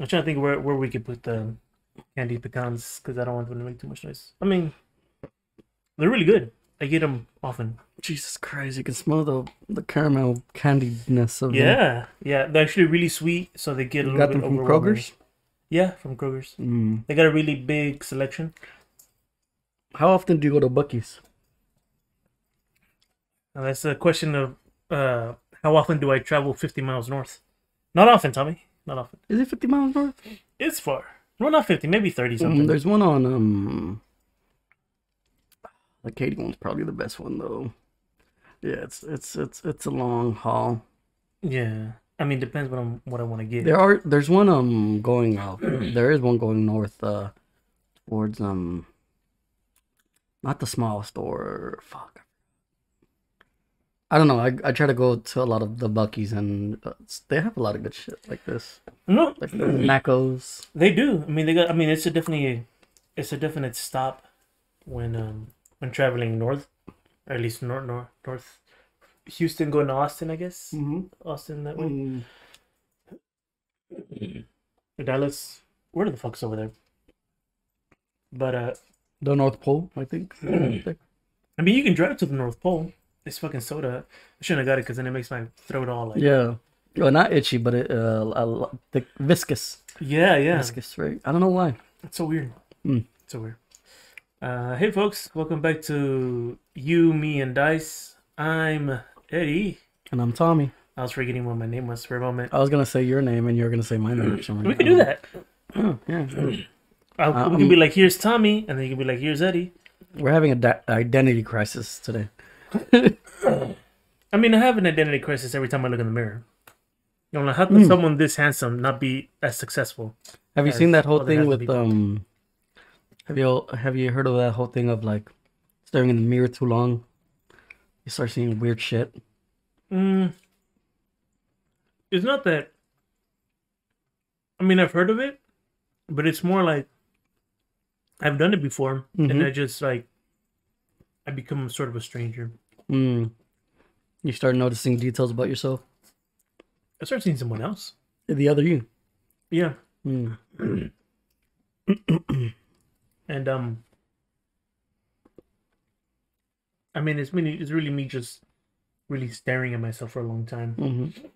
I'm trying to think where we could put the candy pecans because I don't want them to make too much noise. I mean, they're really good. I get them often. Jesus Christ, you can smell the caramel candiness of them. Yeah, yeah. They're actually really sweet, so they get a You little got bit them from overwhelming. Kroger's? Yeah, from Kroger's. Mm. They got a really big selection. How often do you go to Bucky's? That's a question of how often do I travel 50 miles north? Not often, Tommy. Not often. Is it 50 miles north? It's far. Well, not 50, maybe 30 something. There's one on the Katy one's probably the best one though. Yeah, it's a long haul. Yeah. I mean, depends what I want to get. There's one going there is one going north towards not the small store. Fuck. I don't know. I try to go to a lot of the Bucky's and they have a lot of good shit like this. No, Like the Nacos. they do. I mean, they got. I mean, it's a definite stop when traveling north, or at least north. Houston going to Austin, I guess. Mm-hmm. Austin that way. Mm. Dallas. Where the fuck's over there? But The North Pole, I think. I mean, you can drive to the North Pole. This fucking soda. I shouldn't have got it because then it makes my throat all like. Yeah. Well, not itchy, but thick, viscous. Yeah, yeah. Viscous, right? I don't know why. It's so weird. Mm. It's so weird. Hey folks, welcome back to You, Me, and Dice. I'm Eddie. And I'm Tommy. I was forgetting what my name was for a moment. I was gonna say your name, and you're gonna say my name. We can do that. Oh, yeah. We can be like, here's Tommy, and then you can be like, here's Eddie. We're having an identity crisis today. I mean, I have an identity crisis every time I look in the mirror. You know, how can someone this handsome not be as successful? Have you seen that whole other thing handsome with people? Have you heard of that whole thing of like staring in the mirror too long? You start seeing weird shit. It's not that. I mean, I've heard of it, but it's more like I've done it before, and I just like I become sort of a stranger. You start noticing details about yourself. I start seeing someone else. The other you. Yeah, Mm. and I mean, it's really me just really staring at myself for a long time. Mm-hmm.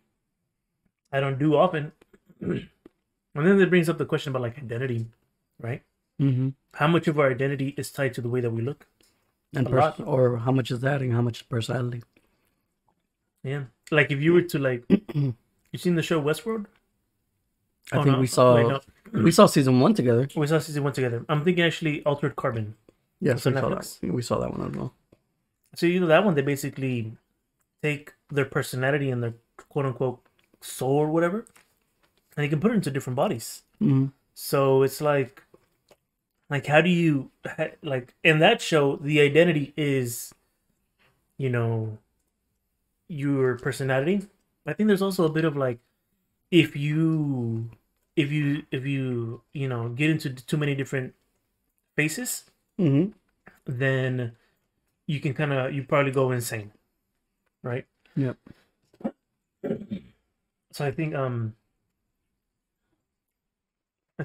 I don't do often, and then that brings up the question about like identity, right? Mm-hmm. How much of our identity is tied to the way that we look? And A lot. or how much is that and how much is personality? Yeah, like if you were to like, you seen the show Westworld? I Oh, think no. we saw Wait, no. we saw season 1 together. We saw season 1 together. I'm thinking actually Altered Carbon. Yes, on we saw Netflix. that. We saw that one as well. So you know that one, they basically take their personality and their quote unquote soul or whatever, and you can put it into different bodies. Mm-hmm. So it's like how do you like in that show the identity is, you know, your personality. I think there's also a bit of like if you you know get into too many different faces, Mm-hmm. then you can you probably go insane, right? Yep. So I think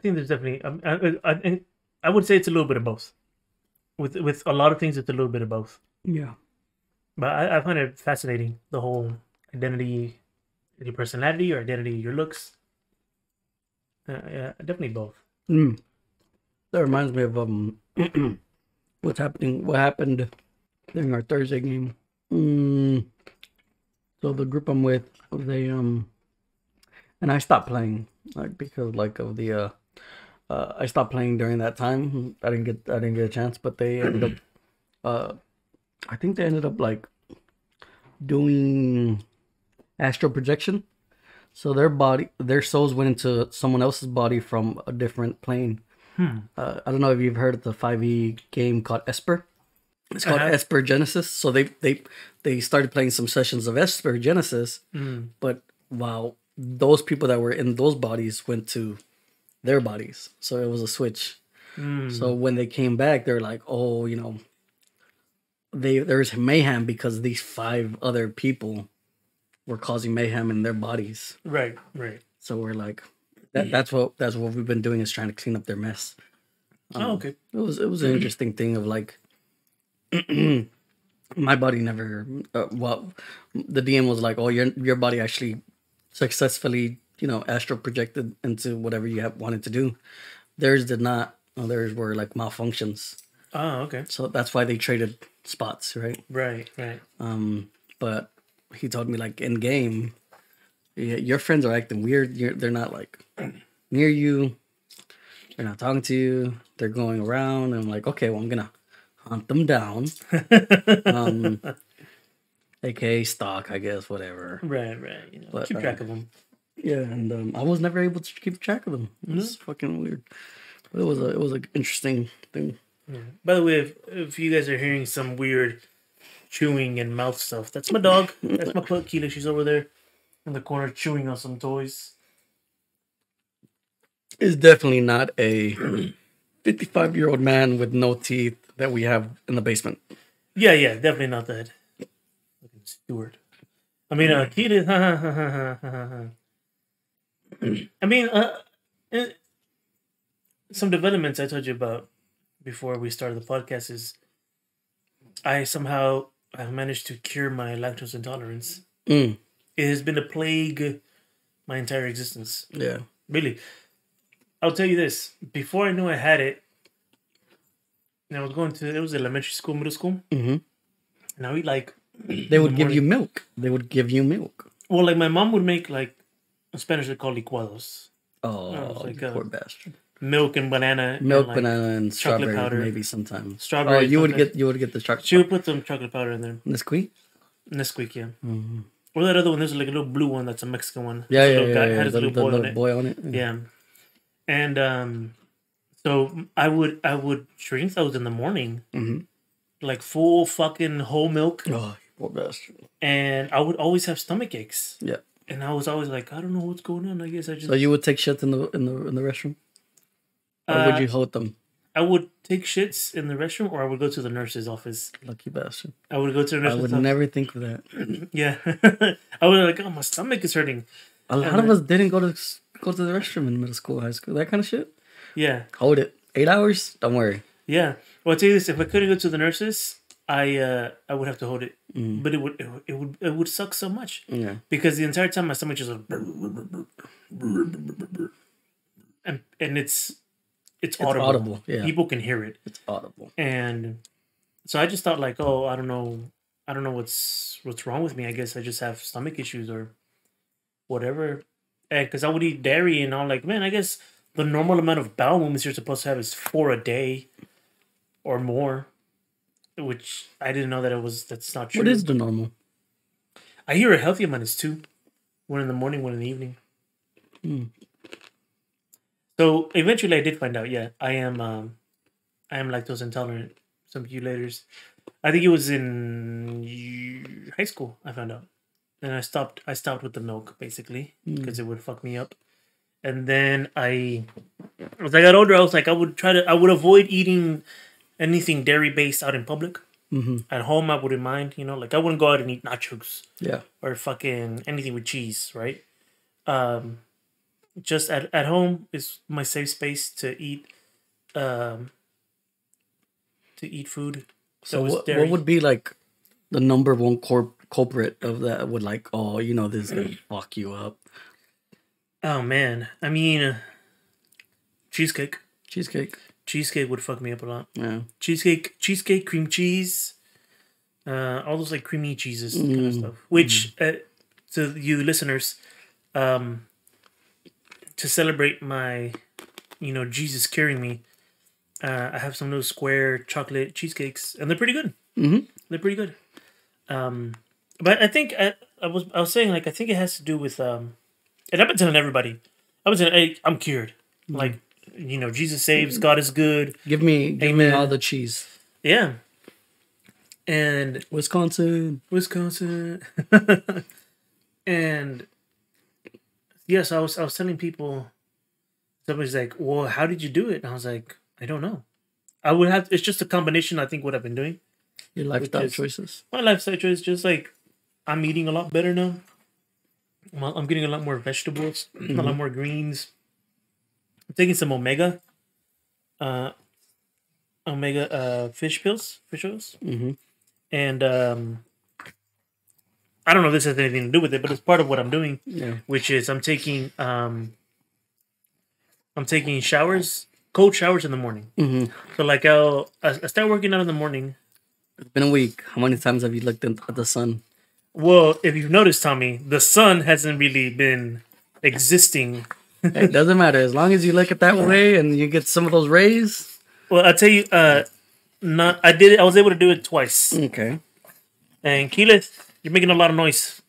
there's definitely I would say it's a little bit of both. With a lot of things, it's a little bit of both. Yeah. But I find it fascinating, the whole identity, your personality, or identity, your looks. Yeah, definitely both. Mm. That reminds me of what happened during our Thursday game. So the group I'm with, they and I stopped playing because of the I stopped playing during that time. I didn't get a chance, but they ended up I think they ended up like doing astral projection. So their souls went into someone else's body from a different plane. I don't know if you've heard of the 5e game called Esper. It's called Esper Genesis. So they started playing some sessions of Esper Genesis, but wow, those people that were in those bodies went to their bodies. So it was a switch. So when they came back, they're like, oh, you know, there's mayhem because these 5 other people were causing mayhem in their bodies. Right. So we're like, That's what we've been doing, is trying to clean up their mess. Oh, okay. It was an interesting thing of like, my body never. Well, the DM was like, "Oh, your body actually successfully, astral projected into whatever you have wanted to do." Theirs did not. Well, theirs were like malfunctions. Oh, okay. So that's why they traded spots, right? Right. But he told me, like, in game, your friends are acting weird. They're not like near you. They're not talking to you. They're going around. And I'm like, okay, well, I'm gonna hunt them down. AKA stalk, I guess, whatever. Right. But, keep track of them. Yeah, and I was never able to keep track of them. It was fucking weird. But it was an interesting thing. Yeah. By the way, if you guys are hearing some weird chewing and mouth stuff, that's my dog. That's my pug, Keela. She's over there in the corner chewing on some toys. It's definitely not a 55-year-old man with no teeth that we have in the basement. Yeah, definitely not that. Fucking Stewart. I mean, Keela. I mean, some developments I told you about before we started the podcast is I managed to cure my lactose intolerance. It has been a plague my entire existence. Yeah. Really. I'll tell you this. Before I knew I had it, and I was it was elementary school, middle school. Mm-hmm. And I would eat like... They would give you milk. Well, like my mom would make like, in Spanish they call licuados. Oh, like poor bastard. Milk and banana. Banana and strawberry powder. Maybe sometimes. Strawberry. Oh, you would get the chocolate. She would put some chocolate powder in there. Nesquik, yeah. Mm-hmm. Or that other one. There's like a little blue one. That's a Mexican one. Yeah. Had a little boy on it. Yeah. And so I would drink those in the morning, like full fucking whole milk. Oh, poor bastard. And I would always have stomach aches. Yeah. And I was always like, I don't know what's going on. I guess I just. So you would take shits in the restroom, or would you hold them? I would take shits in the restroom, or I would go to the nurse's office. Lucky bastard. I would go to the nurse's office. I would never think of that. Yeah. I would like, oh, my stomach is hurting. A lot of us didn't go to the restroom in middle school, high school, that kind of shit. Yeah. Hold it. 8 hours? Don't worry. Yeah. Well, I'll tell you this: if I couldn't go to the nurses, I would have to hold it. But it would suck so much. Yeah. Because the entire time my stomach just and it's audible. Yeah. People can hear it. It's audible. And so I just thought like, oh, I don't know what's wrong with me. I guess I just have stomach issues or whatever. And because I would eat dairy and I'm like, man, I guess the normal amount of bowel movements you're supposed to have is 4 a day or more. Which I didn't know that's not true. What is the normal? I hear a healthy amount is 2. 1 in the morning, 1 in the evening. So eventually I did find out, yeah, I am lactose intolerant. Some of you laters. I think it was in high school I found out. And I stopped with the milk basically because it would fuck me up. And then as I got older, I was like I would avoid eating anything dairy based out in public. At home, I wouldn't mind, like I wouldn't go out and eat nachos. Yeah. Or fucking anything with cheese, right? Just at home is my safe space to eat food. So what would be like the number one culprit of that? Would like, oh, this is gonna fuck you up. Oh man, I mean, cheesecake. Cheesecake would fuck me up a lot. Yeah. Cheesecake, cream cheese, all those like creamy cheeses kind of stuff. Which to you listeners, to celebrate my, Jesus curing me, I have some of those square chocolate cheesecakes, and they're pretty good. They're pretty good. But I think I was saying like I think it has to do with and I've been telling everybody, I'm cured. Like. Jesus saves, God is good. Give me all the cheese. Yeah. And Wisconsin. And yes, I was telling people, somebody's like, well, how did you do it? And I was like, I don't know. It's just a combination, I think, what I've been doing. Your lifestyle choices. My lifestyle choice, just like I'm eating a lot better now. I'm getting a lot more vegetables, a lot more greens. taking some uh, fish oils, and I don't know if this has anything to do with it, but it's part of what I'm doing, which is I'm taking showers, cold showers in the morning. So like I start working out in the morning. It's been a week. How many times have you looked at the sun? Well, if you've noticed, Tommy, the sun hasn't really been existing. It doesn't matter as long as you look at that way and you get some of those rays. Well, I'll tell you, I did it. I was able to do it twice. Okay. And Keyleth, you're making a lot of noise.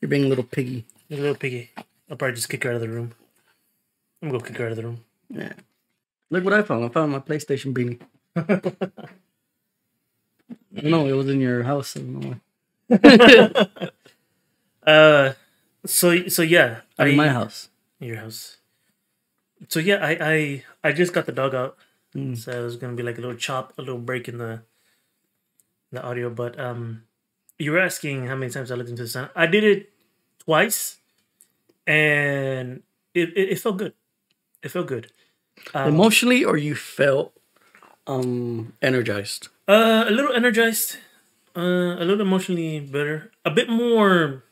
You're being a little piggy. You're a little piggy. I'll probably just kick her out of the room. I'm gonna go kick her out of the room. Yeah. Look what I found. I found my PlayStation beanie. I don't know. It was in your house. I don't know why. So yeah. In my house. Your house. So yeah, I just got the dog out. So it was gonna be like a little break in the audio. But you were asking how many times I looked into the sun. I did it twice, and it felt good. It felt good. Emotionally, or you felt energized? A little energized, a little emotionally better, a bit more.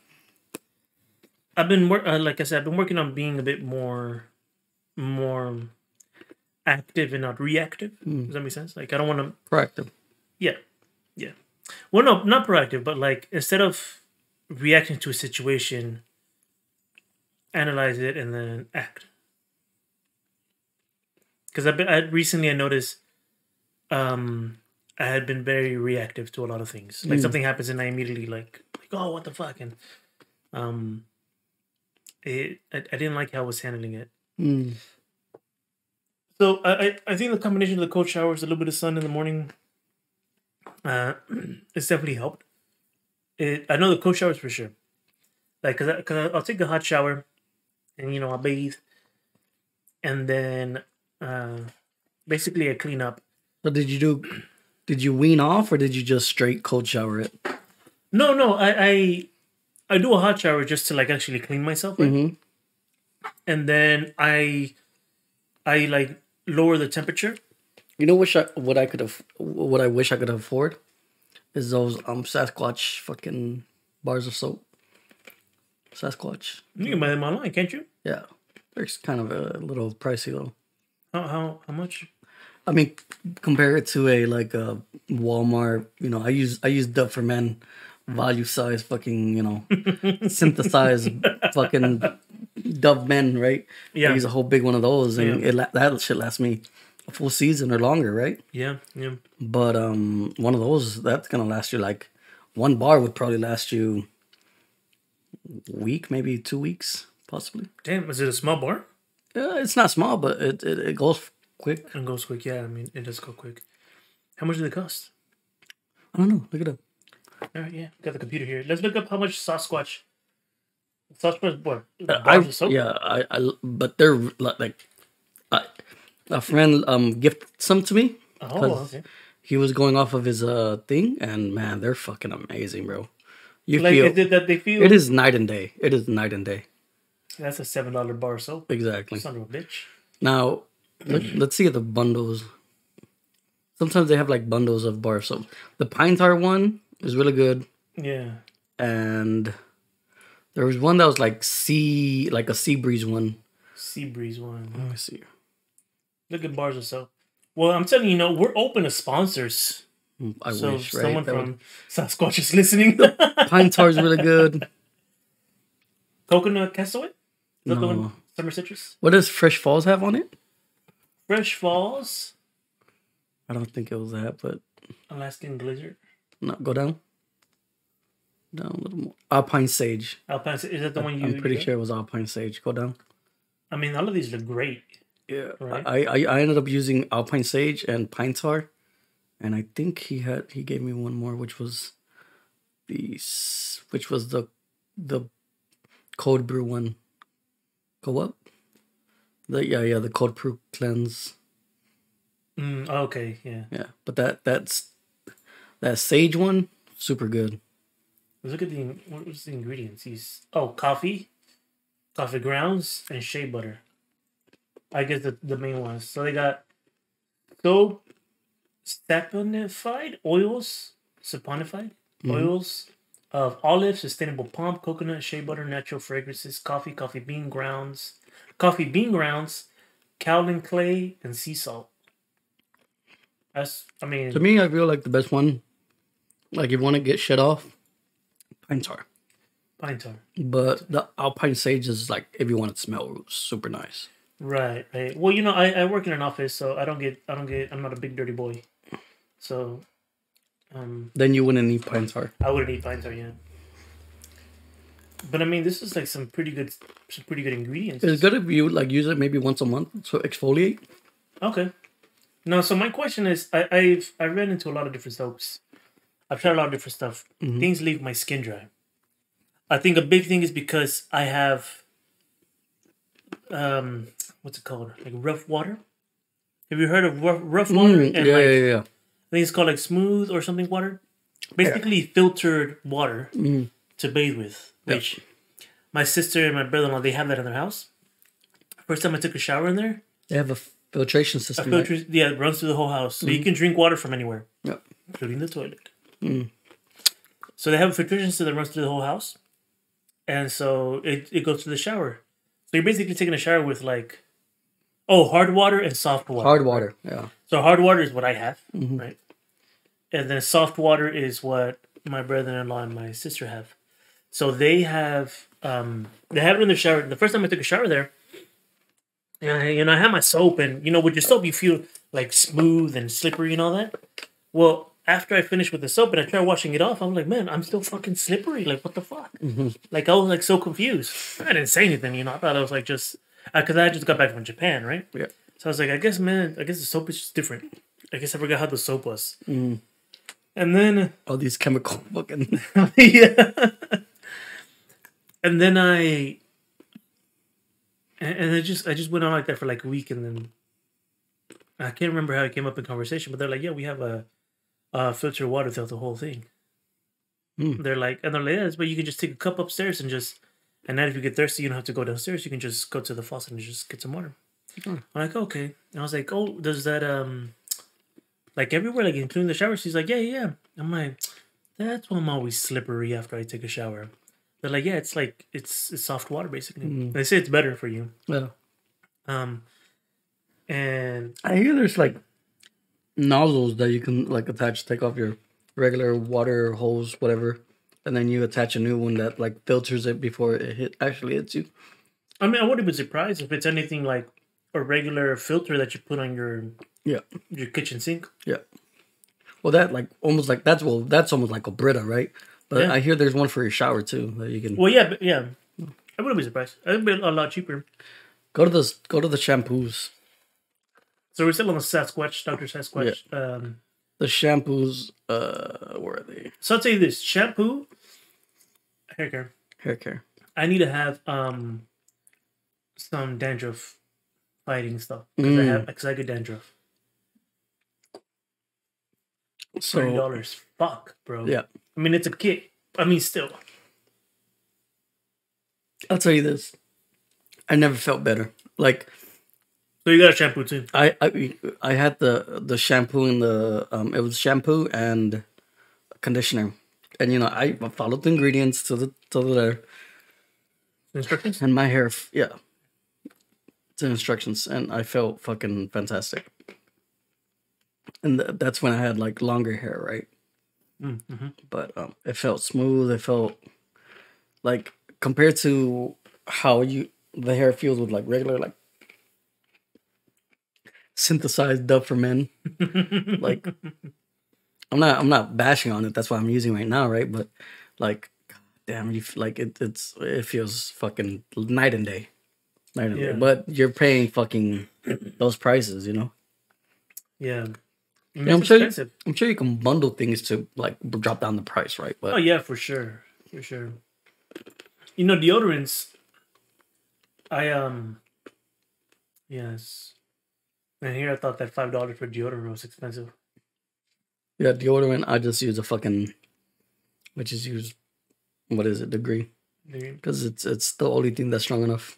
I've been like I said, I've been working on being a bit more active and not reactive. Does that make sense? Like I don't want to Proactive. Yeah. Well, no, not proactive, but like instead of reacting to a situation, analyze it and then act. Because I noticed, I had been very reactive to a lot of things. Like something happens and I immediately like oh, what the fuck, and I didn't like how I was handling it. So I think the combination of the cold showers, a little bit of sun in the morning, it's definitely helped. I know the cold showers for sure. Like cause I'll take a hot shower, and I'll bathe, and then basically I clean up. So did you wean off, or did you just straight cold shower it? No, I do a hot shower just to like actually clean myself, right? And then I like lower the temperature. You know what I wish I could afford is those Sasquatch fucking bars of soap. Sasquatch. You can buy them online, can't you? Yeah, they're kind of a little pricey though. How much? I mean, compare it to a Walmart. I use Dove for Men, value size, fucking synthesized fucking Dove Men, right? Yeah. I use a whole big one of those, and that shit lasts me a full season or longer, right? Yeah. But one of those that's gonna last you like one bar would probably last you a week, maybe 2 weeks, possibly. Damn, is it a small bar? It's not small, but it goes quick. It goes quick, yeah. I mean, it does go quick. How much do they cost? I don't know. Look it up. All right, yeah. Got the computer here. Let's look up how much Sasquatch. What? But they're like a friend gifted some to me. Oh, okay. He was going off of his thing, and man, they're fucking amazing, bro. It is night and day. It is night and day. That's a $7 bar of soap. Exactly. Son of a bitch. Now, let's see the bundles. Sometimes they have like bundles of bar soap. The Pine Tar one is really good. Yeah. And there was one that was like a Sea Breeze one. Sea Breeze one. Let me see. Look at bars of soap. Well, I'm telling you, we're open to sponsors. I wish, right? Someone from Sasquatch is listening. Pine Tar is really good. Coconut Castaway? Is that the one? Summer Citrus? What does Fresh Falls have on it? Fresh Falls? I don't think it was that, but... Alaskan Blizzard? No, go down. Down a little more. Alpine Sage. Alpine Sage? Is that the one you... I'm pretty sure it was Alpine Sage. Go down. I mean, all of these look great. Yeah. Right? I ended up using Alpine Sage and Pine Tar. And I think he gave me one more, which was the cold brew one. Go up. The cold brew cleanse. Okay, yeah. Yeah, but that sage one, super good. Let's look at what was the ingredients? Coffee grounds, and shea butter. I guess the main ones. So they got soap, saponified oils, saponified oils of olive, sustainable palm, coconut, shea butter, natural fragrances, coffee bean grounds, kaolin clay, and sea salt. I mean, To me, I feel like the best one, like if you want to get shit off, pine tar. pine tar. But the alpine sage is like if you want it to smell super nice. Right, right. Well, I work in an office, so I'm not a big dirty boy. So, Then you wouldn't need pine tar. I wouldn't eat pine tar, yeah. But I mean, this is like some pretty good ingredients. It's good if you like use it maybe once a month, so exfoliate. Okay. No, so my question is, I ran into a lot of different soaps. I've tried a lot of different stuff. Things leave my skin dry. I think a big thing is because I have, what's it called? Like rough water. Have you heard of rough water? And Yeah. I think it's called like smooth or something water. Basically filtered water to bathe with. Which my sister and my brother-in-law, they have that in their house. First time I took a shower in there. They have a filtration system. Right? Yeah, it runs through the whole house. So you can drink water from anywhere. Yep. Including the toilet. So they have a filtration system that runs through the whole house. And so it goes to the shower. So you're basically taking a shower with like, hard water and soft water. Hard water, yeah. So hard water is what I have, right? And then soft water is what my brother-in-law and my sister have. So they have it in their shower. The first time I took a shower there, and I had my soap, and with your soap you feel like smooth and slippery and all that. Well, after I finished with the soap and I tried washing it off, I'm like, man, I'm still fucking slippery. Like, what the fuck? Like, I was like so confused. I didn't say anything, I thought I was like just because I just got back from Japan, right? Yeah. So I was like, I guess the soap is just different. I guess I forgot how the soap was. And then all these chemical fucking yeah. And then I just went on like that for like a week, and then I can't remember how it came up in conversation, but they're like, yeah, we have a filtered water throughout the whole thing. They're like, yeah, but you can just take a cup upstairs and then if you get thirsty, you don't have to go downstairs. You can just go to the faucet and just get some water. I'm like, okay. And I was like, oh, does that like everywhere, like including the shower? She's like, yeah. I'm like, that's why I'm always slippery after I take a shower. They're like, yeah, it's soft water basically. They say it's better for you. Yeah. And I hear there's like nozzles that you can like attach, take off your regular water hose, whatever, and then you attach a new one that like filters it before it actually hits you. I mean, I wouldn't be surprised if it's anything like a regular filter that you put on your kitchen sink. Yeah. Well, that like almost like that's almost like a Brita, right? But I hear there's one for your shower too that you can. Well, yeah, I wouldn't be surprised. It'd be a lot cheaper. Go to the shampoos. So we're still on the Sasquatch, Dr. Sasquatch. Yeah. The shampoos, where are they? So I'll tell you this: shampoo, hair care. I need to have some dandruff fighting stuff because I get dandruff. So $30, fuck, bro. Yeah. I mean, it's a kit. I mean, still. I'll tell you this: I never felt better. Like. So you got a shampoo too? I had the shampoo and it was shampoo and conditioner, and I followed the ingredients to the letter. Instructions? And my hair, to instructions, and I felt fucking fantastic. And that's when I had like longer hair, right? But it felt smooth. It felt like compared to how the hair feels with like regular like synthesized Dove for Men. Like I'm not bashing on it. That's what I'm using right now, right? But like, damn, you like it feels fucking night and day. But you're paying fucking those prices, Yeah. I'm sure you can bundle things to like drop down the price, right? But yeah, for sure. Deodorants. Yes. And here I thought that $5 for deodorant was expensive. Yeah, deodorant. I just use degree, because it's the only thing that's strong enough.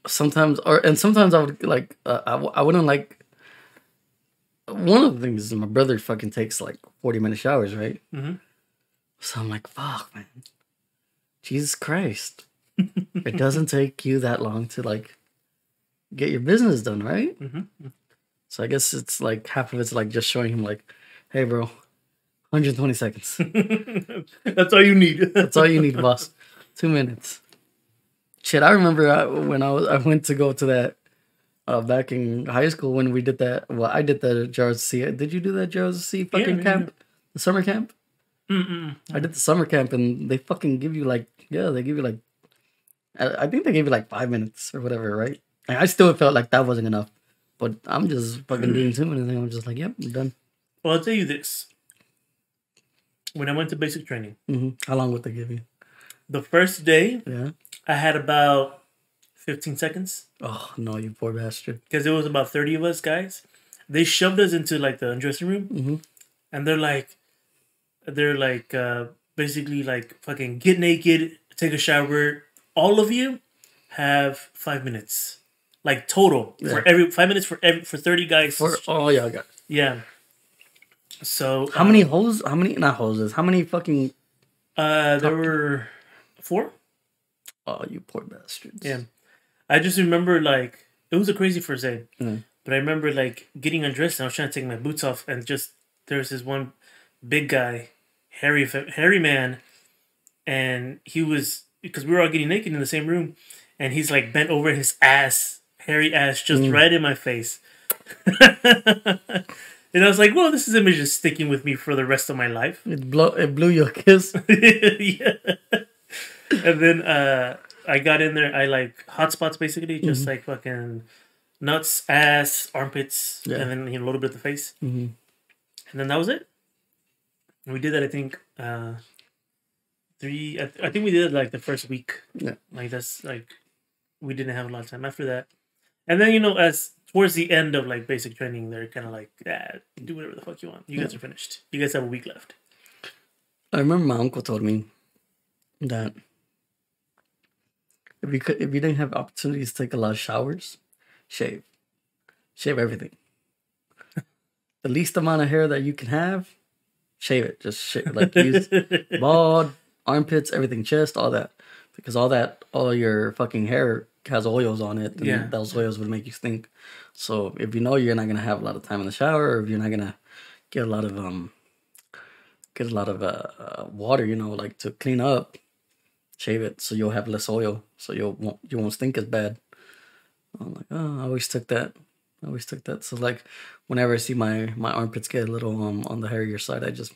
sometimes, sometimes I would like, I wouldn't like. One of the things is my brother fucking takes like 40-minute showers, right? Mm-hmm. So I'm like, fuck, man, Jesus Christ, it doesn't take you that long to like get your business done, right? Mm-hmm. So I guess it's like half of it's like just showing him like, hey, bro, 120 seconds. That's all you need. That's all you need, boss. 2 minutes. Shit, I remember when I went to go to that back in high school when we did that. Well, I did the JRC. Did you do that JRC fucking Yeah. camp? The summer camp? Mm-mm. I did the summer camp and they fucking give you like, they give you like, I think they gave you like 5 minutes or whatever, right? And I still felt like that wasn't enough. But I'm just fucking doing 2 minutes and I'm just like, yep, I'm done. Well, I'll tell you this. When I went to basic training, How long would they give you? the first day, Yeah. I had about 15 seconds. Oh, no, you poor bastard. Because it was about 30 of us guys. They shoved us into like the undressing room. And they're like, basically like fucking get naked, take a shower. All of you have 5 minutes. Like total. For every 5 minutes for 30 guys. Oh, yeah, I got it. Yeah. So How many hoses? How many, not hoses, how many fucking... there were 4. Oh, you poor bastards. Yeah. I just remember like it was a crazy first day. Mm. But I remember like getting undressed and I was trying to take my boots off and just there was this one big guy, hairy man, and he was because we were all getting naked in the same room, and he's like bent over his ass, hairy ass, just right in my face. And I was like, well, this image is sticking with me for the rest of my life. It blew your kiss. Yeah. And then I got in there. I like hot spots basically, just like fucking nuts, ass, armpits, and then a little bit of the face. And then that was it. And we did that. I think 3. I think we did it like the first week. Yeah. Like that's like we didn't have a lot of time after that. And then as towards the end of like basic training, they're kind of like, do whatever the fuck you want. You guys are finished. You guys have a week left. I remember my uncle told me that if you didn't have opportunities to take a lot of showers, shave everything. The least amount of hair that you can have, shave it. Just shave, like use bald, armpits, everything, chest, all that, because all your fucking hair has oils on it, and those oils would make you stink. So if you know you're not gonna have a lot of time in the shower, or if you're not gonna get a lot of water, like to clean up, shave it so you'll have less oil, so you won't stink as bad. I'm like, I always took that. So like, whenever I see my armpits get a little on the hairier side, I just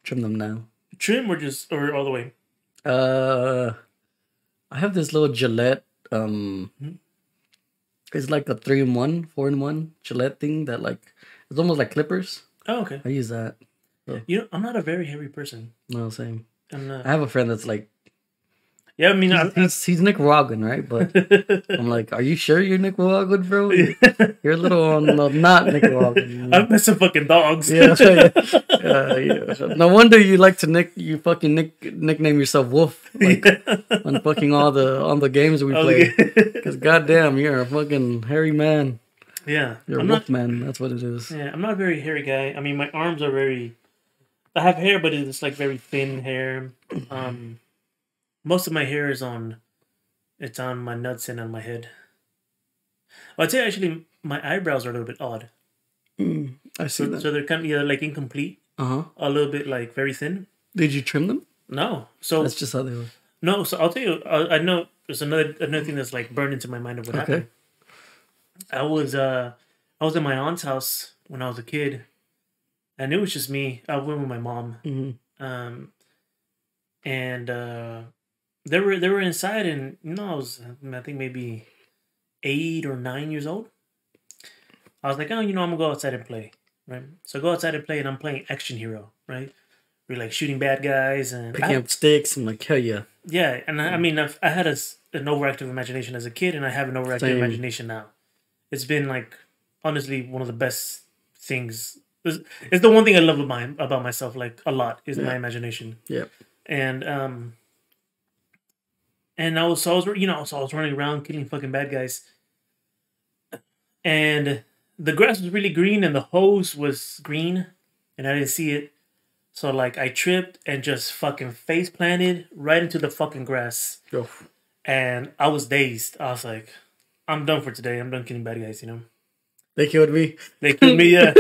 trim them now. Trim or all the way? I have this little Gillette. It's like a 3-in-1, 4-in-1 Gillette thing that like it's almost like clippers. Oh, okay. I use that. So. I'm not a very hairy person. No, same. I'm not. I have a friend that's like. Yeah, I mean, he's Nicaraguan, right? But I'm like, are you sure you're Nicaraguan, bro? You're a little on the not Nicaraguan. I'm messing fucking dogs. Yeah, yeah. No wonder you like to nickname yourself Wolf, like on fucking all the games we play. Because goddamn, you're a fucking hairy man. Yeah, you're a wolf man. That's what it is. Yeah, I'm not a very hairy guy. I mean, my arms are very. I have hair, but it's like very thin hair. Most of my hair is on my nuts and on my head. Well, I'd say actually my eyebrows are a little bit odd. I see that. So they're kind of like incomplete. A little bit like very thin. Did you trim them? No. So that's just how they were. No. So I'll tell you. I know there's another thing that's like burned into my mind of what happened. I was in my aunt's house when I was a kid, and it was just me. I went with my mom. And they were inside, and I think maybe 8 or 9 years old. I was like, I'm gonna go outside and play, right? So I go outside and play, and I'm playing action hero, right? We're like shooting bad guys and picking up sticks. I'm like, hell yeah. Yeah, and I mean, I had an overactive imagination as a kid, and I have an overactive imagination now. It's been like honestly one of the best things. It's the one thing I love about myself, like a lot, is my imagination. Yeah. And And so I was running around killing fucking bad guys. And the grass was really green and the hose was green and I didn't see it. So like I tripped and just fucking face planted right into the fucking grass. Yo. And I was dazed. I was like, I'm done for today. I'm done killing bad guys, you know. They killed me. They killed me, yeah.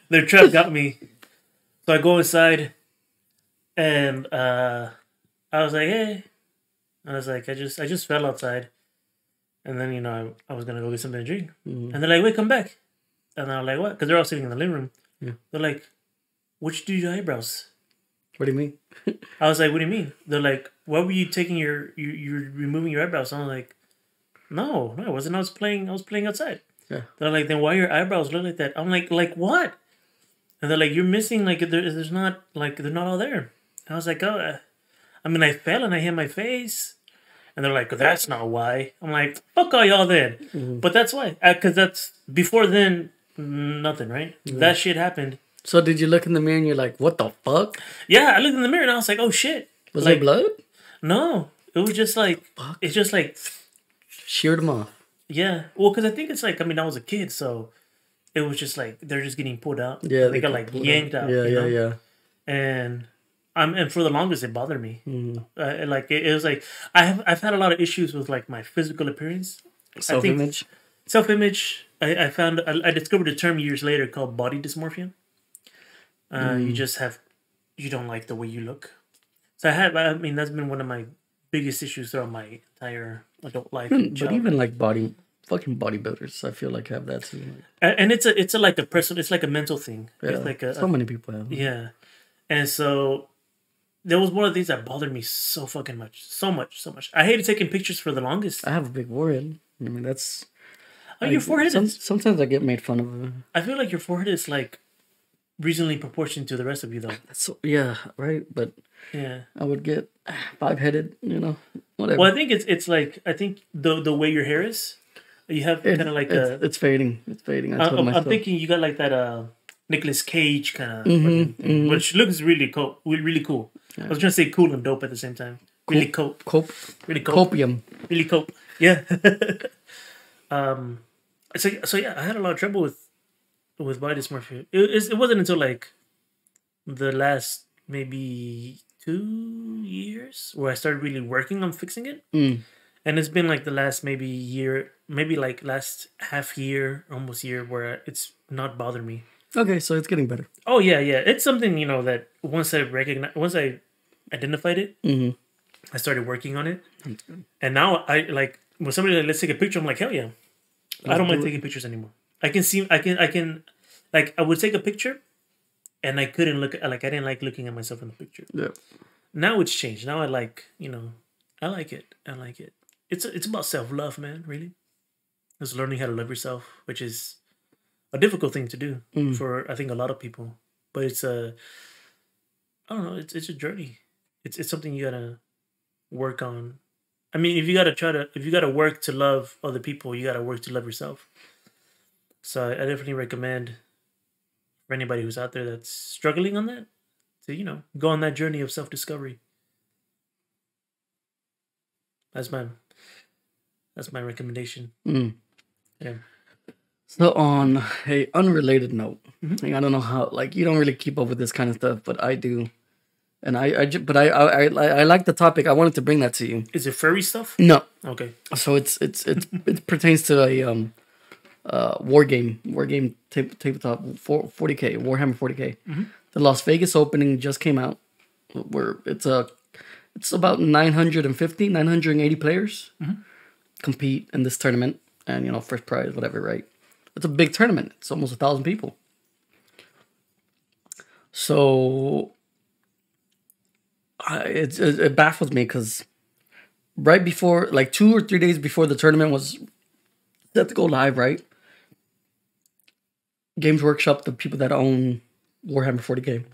Their trap got me. So I go inside and I was like, hey. I was like, I just fell outside. And then, you know, I was gonna go get something to drink. Mm. And they're like, wait, come back. And I'm like, what? Because they're all sitting in the living room. Yeah. They're like, what you do to your eyebrows? What do you mean? I was like, what do you mean? They're like, why were you taking you're removing your eyebrows? I'm like, no, I wasn't. I was playing outside. Yeah. They're like, then why your eyebrows look like that? I'm like what? And they're like, you're missing, like, there's not, like, they're not all there. I was like, oh, I mean, I fell and I hit my face. And they're like, that's not why. I'm like, fuck all y'all then. Mm-hmm. But that's why. Because that's, before then, nothing, right? Mm-hmm. That shit happened. So did you look in the mirror and you're like, what the fuck? Yeah, I looked in the mirror and I was like, oh shit. Was like, it blood? No. It was just like, it's just like. Sheared them off. Yeah. Well, because I think it's like, I mean, I was a kid, so it was just like, they're just getting pulled out. Yeah. They got like yanked out. Yeah, you know? yeah. And and for the longest, it bothered me. Mm-hmm. Like it was like I've had a lot of issues with like my physical appearance, Self-image. Self-image. I discovered a term years later called body dysmorphia. You don't like the way you look. So I mean, that's been one of my biggest issues throughout my entire adult life. But even like fucking bodybuilders, I feel like have that too. And it's a like a personal. It's like a mental thing. Yeah, it's like so many people have. Yeah, and so. That was one of the things that bothered me so fucking much. So much. I hated taking pictures for the longest. I have a big forehead. I mean, that's... Oh, your forehead is... Sometimes I get made fun of. I feel like your forehead is, like, reasonably proportioned to the rest of you, though. Yeah, right? But... Yeah. I would get 5-headed, you know, whatever. Well, I think it's like... I think the way your hair is, you have kind of like a... It's fading. It's fading. I'm thinking you got, like, that Nicolas Cage kind of... Which looks really cool. Really cool. Yeah. I was trying to say cool and dope at the same time. Really cope. Really cope. Copium. Really cope. Yeah. So yeah, I had a lot of trouble with body dysmorphia. It wasn't until like the last maybe 2 years where I started really working on fixing it. And it's been like the last maybe year, maybe like last half year, almost year, where it's not bothered me. Okay, so it's getting better. Oh yeah. It's something, you know, that once I identified it, I started working on it, and now I like when somebody like, let's take a picture. I'm like, hell yeah, I don't mind taking pictures anymore. I can like I would take a picture, and I couldn't look like I didn't like looking at myself in the picture. Yeah. Now it's changed. Now I like, you know, I like it. It's about self-love, man. Really, it's learning how to love yourself, which is a difficult thing to do for I think a lot of people, but it's I don't know, it's a journey. It's something you gotta work on. I mean, if you gotta work to love other people, you gotta work to love yourself. So I definitely recommend for anybody who's out there that's struggling on that to, you know, go on that journey of self-discovery. That's my recommendation. Yeah. So on a unrelated note, I don't know how, like, you don't really keep up with this kind of stuff, but I do, and I like the topic. I wanted to bring that to you. Is it furry stuff? No. Okay. So it pertains to a war game tabletop 40K Warhammer 40K. The Las Vegas opening just came out. Where it's about 980 players compete in this tournament, and you know, first prize, whatever, right? It's a big tournament. It's almost 1,000 people. So it baffles me because right before, like 2 or 3 days before the tournament was set to go live, right? Games Workshop, the people that own Warhammer 40K,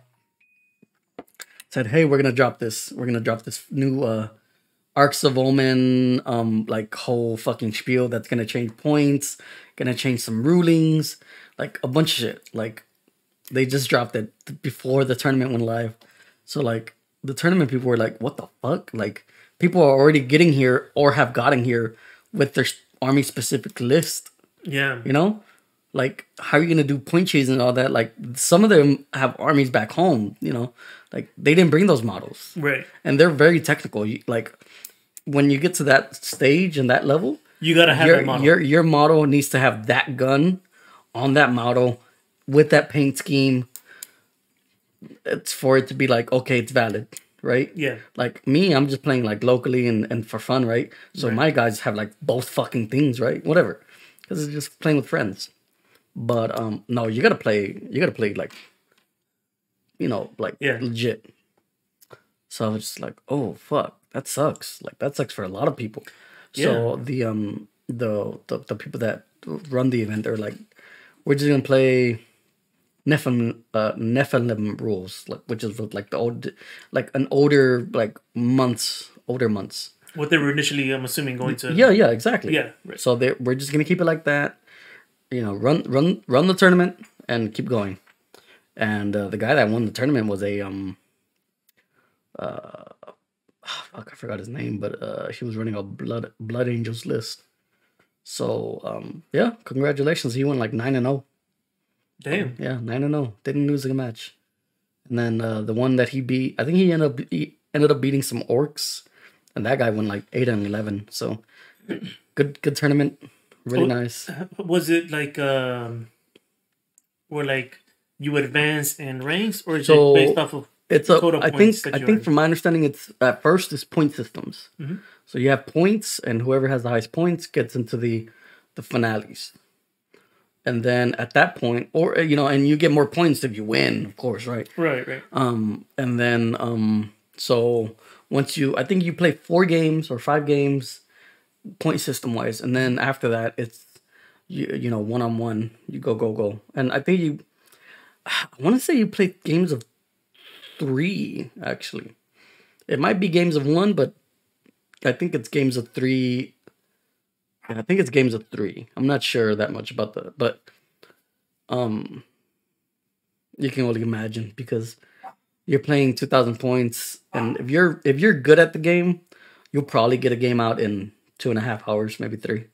said, "Hey, we're gonna drop this. We're gonna drop this new Arcs of Omen, like whole fucking spiel that's gonna change points, gonna change some rulings, like a bunch of shit. Like they just dropped it before the tournament went live. So like the tournament people were like, what the fuck? Like people are already getting here or have gotten here with their army specific list. Yeah. You know, like how are you gonna do point chasing and all that? Like some of them have armies back home. You know, like they didn't bring those models, Right. and they're very technical. Like when you get to that stage and that level, You gotta have that model. Your model needs to have that gun on that model with that paint scheme. It's for it to be like, okay, it's valid, right? Yeah. Like me, I'm just playing like locally and for fun, right? So my guys have like both fucking things, right? Whatever, because it's just playing with friends. But no, you gotta play like, you know, like legit. So it's like, oh fuck, that sucks. Like that sucks for a lot of people. So the people that run the event are like, we're just gonna play Nephilim rules, like, which is with like the old, like an older older months. What they were initially, I'm assuming, going to. Yeah, exactly. Yeah. Right. So we're just gonna keep it like that. You know, run the tournament and keep going. And the guy that won the tournament was a fuck, I forgot his name, but he was running a Blood Angels list. So yeah, congratulations. He went like 9-0. Damn. Yeah, 9-0. Didn't lose a match. And then the one that he beat, I think he ended up beating some orcs, and that guy went like 8-11. So good tournament, really nice. Was it like where like you advance in ranks, or is So it based off of it's total I points think that I you think earn? from my understanding, it's at first it's point systems. Mhm. So you have points, and whoever has the highest points gets into the finales. And then at that point, or you know, and you get more points if you win, of course, right? Right. And then so once I think you play 4 games or 5 games, point system wise, and then after that it's you know, 1-on-1, you go, and I think I want to say you play games of 3 actually. It might be games of 1, but I think it's games of 3. I think it's games of 3. I'm not sure that much about but you can only imagine, because you're playing 2,000 points, and if you're good at the game, you'll probably get a game out in 2.5 hours, maybe 3.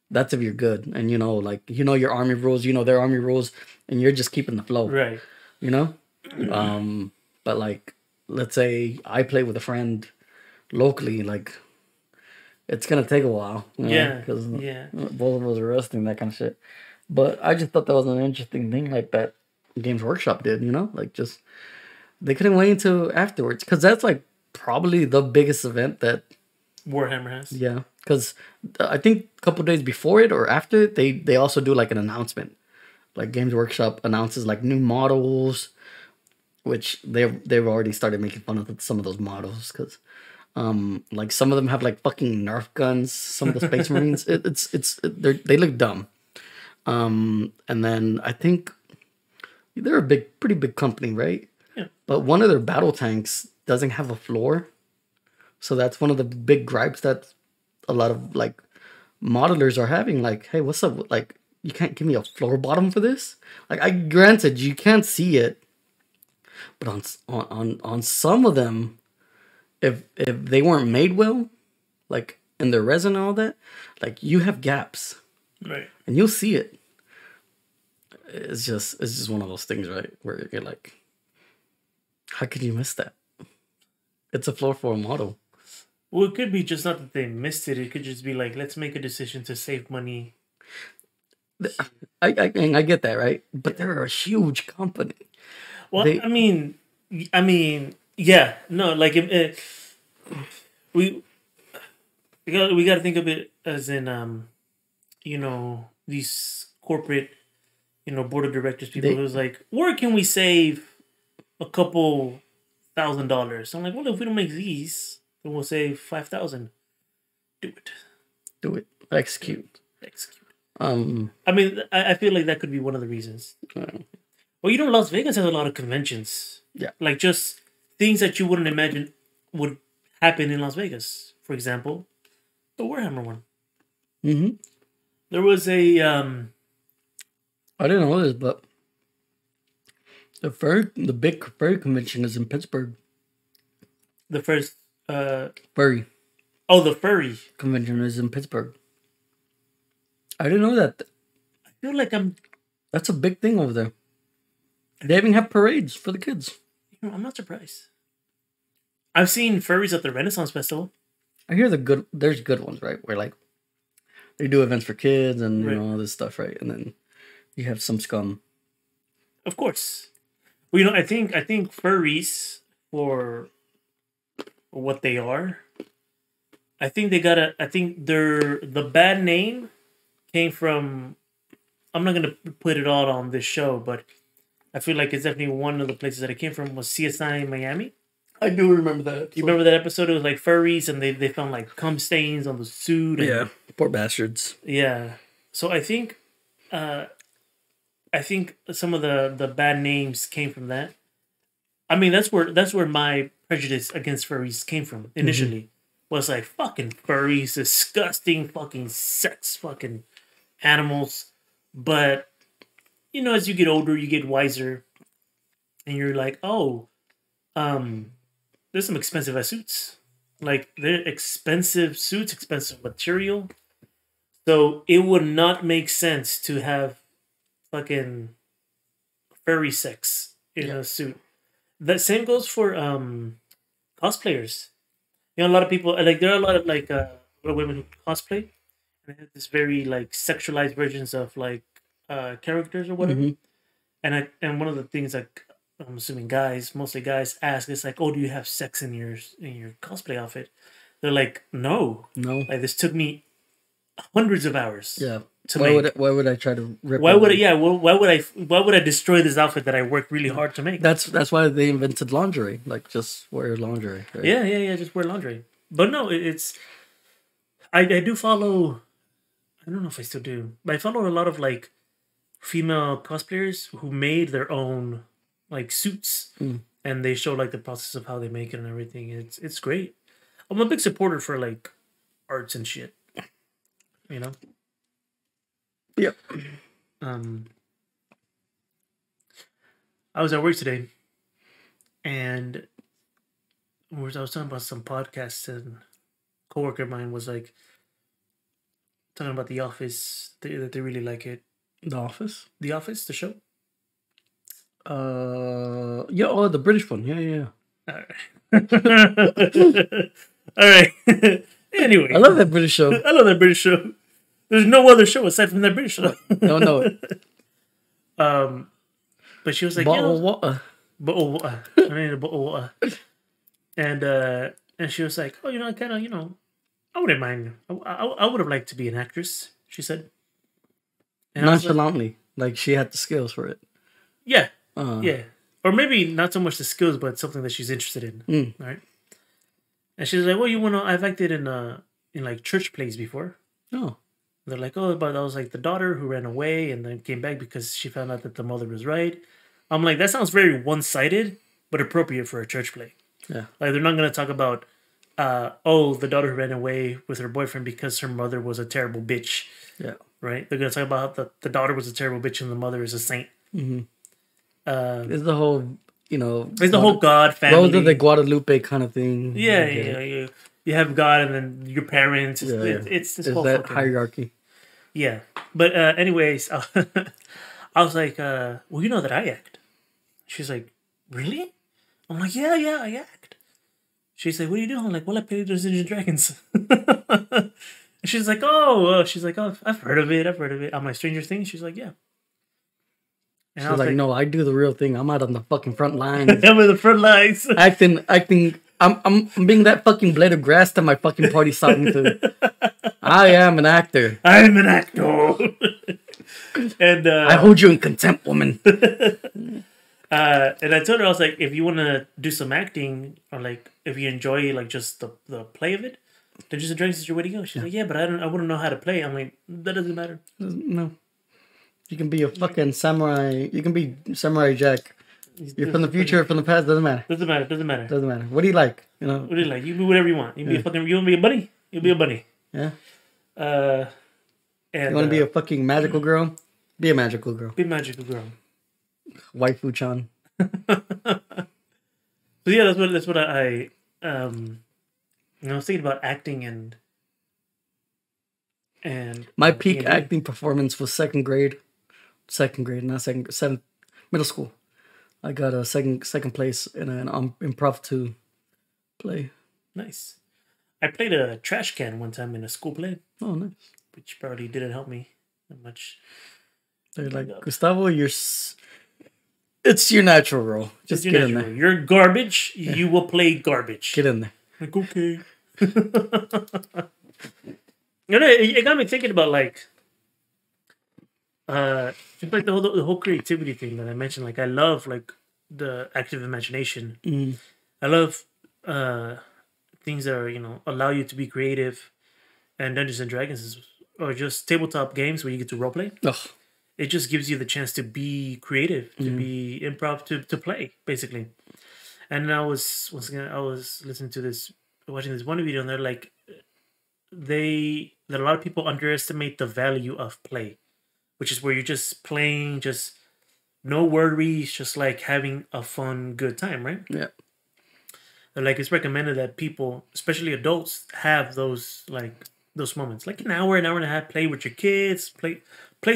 That's if you're good, and you know, like, you know your army rules, you know their army rules, and you're just keeping the flow, Right. you know. But like, let's say I play with a friend locally, like, it's gonna take a while, you know, because both of us are resting, that kind of shit. But I just thought that was an interesting thing, like that Games Workshop did, you know, like just they couldn't wait until afterwards, because that's like probably the biggest event that Warhammer has. Yeah, because I think a couple days before it or after it, they also do like an announcement, like Games Workshop announces like new models, which they've already started making fun of some of those models, because like some of them have like fucking Nerf guns. Some of the Space Marines, they look dumb. And then I think they're a pretty big company, right? Yeah. But one of their battle tanks doesn't have a floor, so that's one of the big gripes that a lot of like modelers are having. Like, hey, what's up? Like, you can't give me a floor bottom for this. Like, I granted you can't see it, but on some of them, if they weren't made well, like in their resin and all that, like you have gaps, right? And you'll see it. It's just one of those things, right? Where you're like, how could you miss that? It's a floor for a model. Well, it could be just not that they missed it. It could just be like, let's make a decision to save money. I get that, right? But they're a huge company. Well, I mean, yeah, no, like we got to think of it as in you know, these corporate, you know, board of directors people who's like, where can we save a couple $1,000? I'm like, well, if we don't make these, then we'll save 5,000. Do it. Execute. I mean, I feel like that could be one of the reasons. Well, you know, Las Vegas has a lot of conventions. Yeah. Like just things that you wouldn't imagine would happen in Las Vegas. For example, the Warhammer one. Mm-hmm. There was a I didn't know this, but the big furry convention is in Pittsburgh. The first furry. Oh, the furry. convention is in Pittsburgh. I didn't know that. I feel like That's a big thing over there. They even have parades for the kids. I'm not surprised. I've seen furries at the Renaissance Festival. I hear there's good ones, right? Where like they do events for kids and Right. you know all this stuff, right? And then you have some scum. Of course. Well, I think furries for what they are. I think the bad name came from. I'm not gonna put it all on this show, but I feel like it's definitely one of the places that it came from was CSI Miami. I do remember that. You remember that episode? It was like furries, and they found like cum stains on the suit. And, Yeah, poor bastards. yeah. So I think some of the bad names came from that. I mean, that's where my prejudice against furries came from initially. Was like fucking furries, disgusting fucking sex fucking animals. But as you get older, you get wiser, and you're like, oh, there's some expensive ass suits. Like they're expensive suits, expensive material. So it would not make sense to have fucking furry sex in a suit. The same goes for cosplayers. A lot of people there are a lot of women who cosplay and they have this very like sexualized versions of like characters or whatever. And one of the things like I'm assuming mostly guys ask is like, oh, do you have sex in your cosplay outfit? They're like, no. Like this took me hundreds of hours. Yeah. To why would I try to rip? Why would I destroy this outfit that I worked really hard to make? That's why they invented lingerie. Like just wear lingerie. Right? Yeah. Just wear lingerie. But no, it's. I do follow. I don't know if I still do, but I follow a lot of like female cosplayers who made their own like suits, and they show like the process of how they make it and everything. It's great. I'm a big supporter for like arts and shit. Yep. I was at work today, and I was talking about some podcasts, and a coworker of mine was like talking about The Office. That they really like it. The Office. The Office, the show. Yeah. Oh, the British one. Yeah. All right. Anyway, I love that British show. There's no other show aside from that British show. No. But she was like, bottle of water. Bottle of water. I need a bottle of water. And she was like, oh, I kind of, I wouldn't mind. I would have liked to be an actress, she said. And nonchalantly, like she had the skills for it. Yeah. Yeah. Or maybe not so much the skills, but something that she's interested in. Right? And she's like, well, I've acted in like church plays before. Oh. They're like, oh, but that was like the daughter who ran away and then came back because she found out that the mother was right. I'm like, that sounds very one-sided, but appropriate for a church play. Yeah. Like, they're not going to talk about, the daughter who ran away with her boyfriend because her mother was a terrible bitch. Yeah. Right? They're going to talk about how the daughter was a terrible bitch and the mother is a saint. Mm-hmm. It's the whole, it's the whole God family. Road to the Guadalupe kind of thing. Yeah. You have God and then your parents. It's this whole that hierarchy. Yeah. But anyways, I was like, well, you know that I act. She's like, really? I'm like, yeah, I act. She's like, what are you doing? I'm like, well, I play Dungeons and Dragons. And she's like, oh, I've heard of it. On my Stranger Things, she's like, yeah. And she's like, no, I do the real thing. I'm out on the fucking front lines. I'm in the front lines. acting. I'm being that fucking blade of grass that my fucking party's talking to. I am an actor. I'm an actor. And I hold you in contempt, woman. And I told her, I was like, if you want to do some acting, or like if you enjoy like just the play of it, Dungeons and Dragons is your way to go. She's like, yeah, but I wouldn't know how to play. I'm like, that doesn't matter. No. You can be a fucking samurai. You can be Samurai Jack. You're from the future, from the past. Doesn't matter. Doesn't matter. What do you like? What do you like? You do whatever you want. You be a fucking. You want to be a bunny? You'll be a bunny. Yeah. And you want to be a fucking magical girl? Be a magical girl. Be a magical girl. Waifu-chan. So yeah, that's what I I was thinking about acting and My peak D&D. acting performance was second grade, not seventh, middle school. I got a second place in an improv 2 play. Nice. I played a trash can one time in a school play, Oh, nice. which probably didn't help me that much. They're like, Gustavo, it's your natural role. Just get in there. You're garbage. Yeah. You will play garbage. Get in there. Like, okay. It got me thinking about like just like the whole creativity thing that I mentioned. Like I love like the active imagination. Mm. I love things that are, allow you to be creative, and Dungeons and Dragons or just tabletop games where you get to roleplay. Oh. It just gives you the chance to be creative, to be improv, to play basically. And I was listening to watching this one video, and they're like, that a lot of people underestimate the value of play, which is where you're just playing, just no worries, just like having a fun, good time, right? Yeah. Like it's recommended that people, especially adults, have those moments, like an hour and a half, play with your kids, play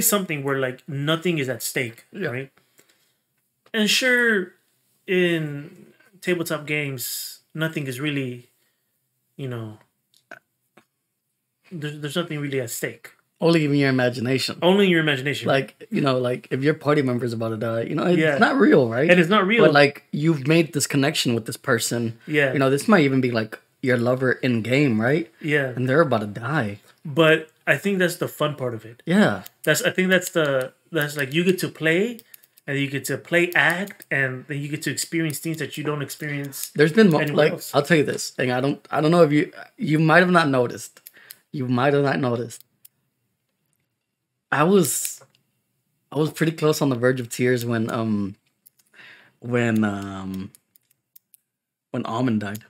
something where like nothing is at stake, right? And sure, in tabletop games, nothing is really, there's nothing really at stake. Only in your imagination. Only in your imagination. Like, like if your party member's about to die, it's not real, right? And it's not real. But like you've made this connection with this person. Yeah. This might even be like your lover in game, right? Yeah. And they're about to die. But I think that's the fun part of it. Yeah. That's like you get to play, and you get to play act, and then you get to experience things that you don't experience. There's been anywhere else. I'll tell you this, and I don't know if you might have not noticed. You might have not noticed. I was pretty close on the verge of tears when Almond died.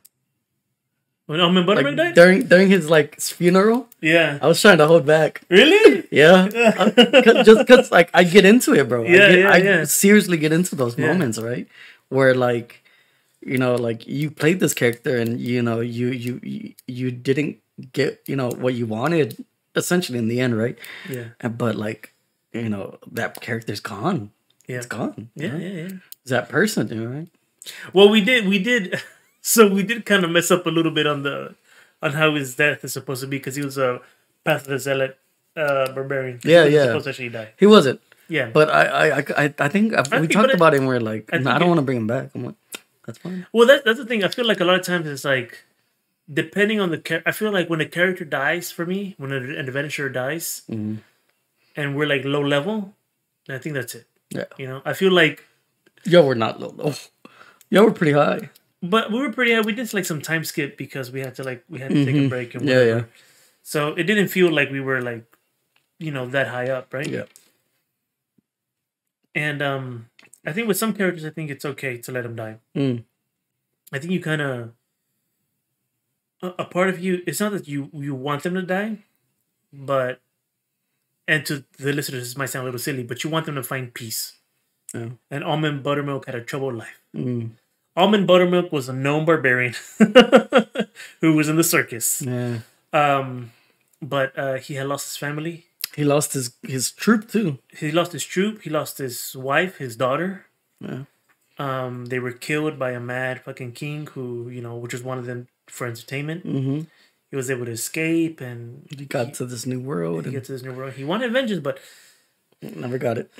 When Almond Buttermilk died? During his funeral? Yeah. I was trying to hold back. Really? Yeah. Just cause I get into it, bro. I seriously get into those moments, right? Where you played this character and you didn't get what you wanted essentially in the end, right? Yeah. But that character's gone. Yeah. It's gone. Yeah. It's that person, right? Well, we did. So we did kind of mess up a little bit on how his death is supposed to be, because he was a Path of the Zealot barbarian. Yeah. He was supposed to actually die. He wasn't. Yeah. But I think we talked about it and we're like, I don't want to bring him back. I'm like, that's fine. Well, that's the thing. I feel like a lot of times it's like, depending on I feel like when a character dies, for me, when an adventurer dies, and we're like low level, I think that's it. Yeah. I feel like... Yo, we're not low level. Yo, we're pretty high. But we were pretty high. We did some time skip because we had to take a break and whatever. Yeah. So it didn't feel like we were that high up, right? Yeah. And I think with some characters, I think it's okay to let them die. I think you kind of... A part of you, it's not that you want them to die, but... And to the listeners, this might sound a little silly, but you want them to find peace. Yeah. And Almond Buttermilk had a troubled life. Almond Buttermilk was a known barbarian who was in the circus. Yeah. But he had lost his family. He lost his troop too. He lost his troop. He lost his wife, his daughter. Yeah. They were killed by a mad fucking king who, which was one of them for entertainment. Mm-hmm. He was able to escape, and he got to this new world. He wanted vengeance, but never got it.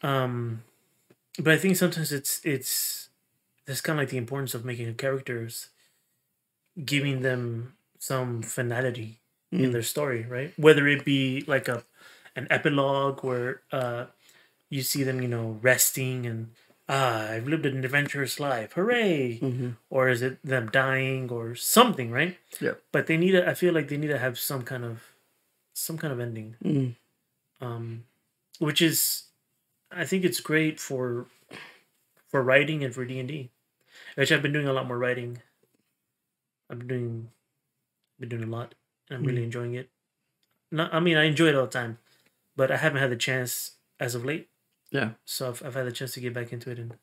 But I think sometimes that's kind of like the importance of making a characters, giving them some finality in their story, right? Whether it be like an epilogue where you see them, resting and I've lived an adventurous life, hooray! Or is it them dying or something, right? Yeah. But I feel like they need to have some kind of ending, which is, I think it's great for writing and for D&D. Which I've been doing a lot more writing. I've been doing a lot, and I'm really enjoying it. I enjoy it all the time, but I haven't had the chance as of late. Yeah. So I've had the chance to get back into it, and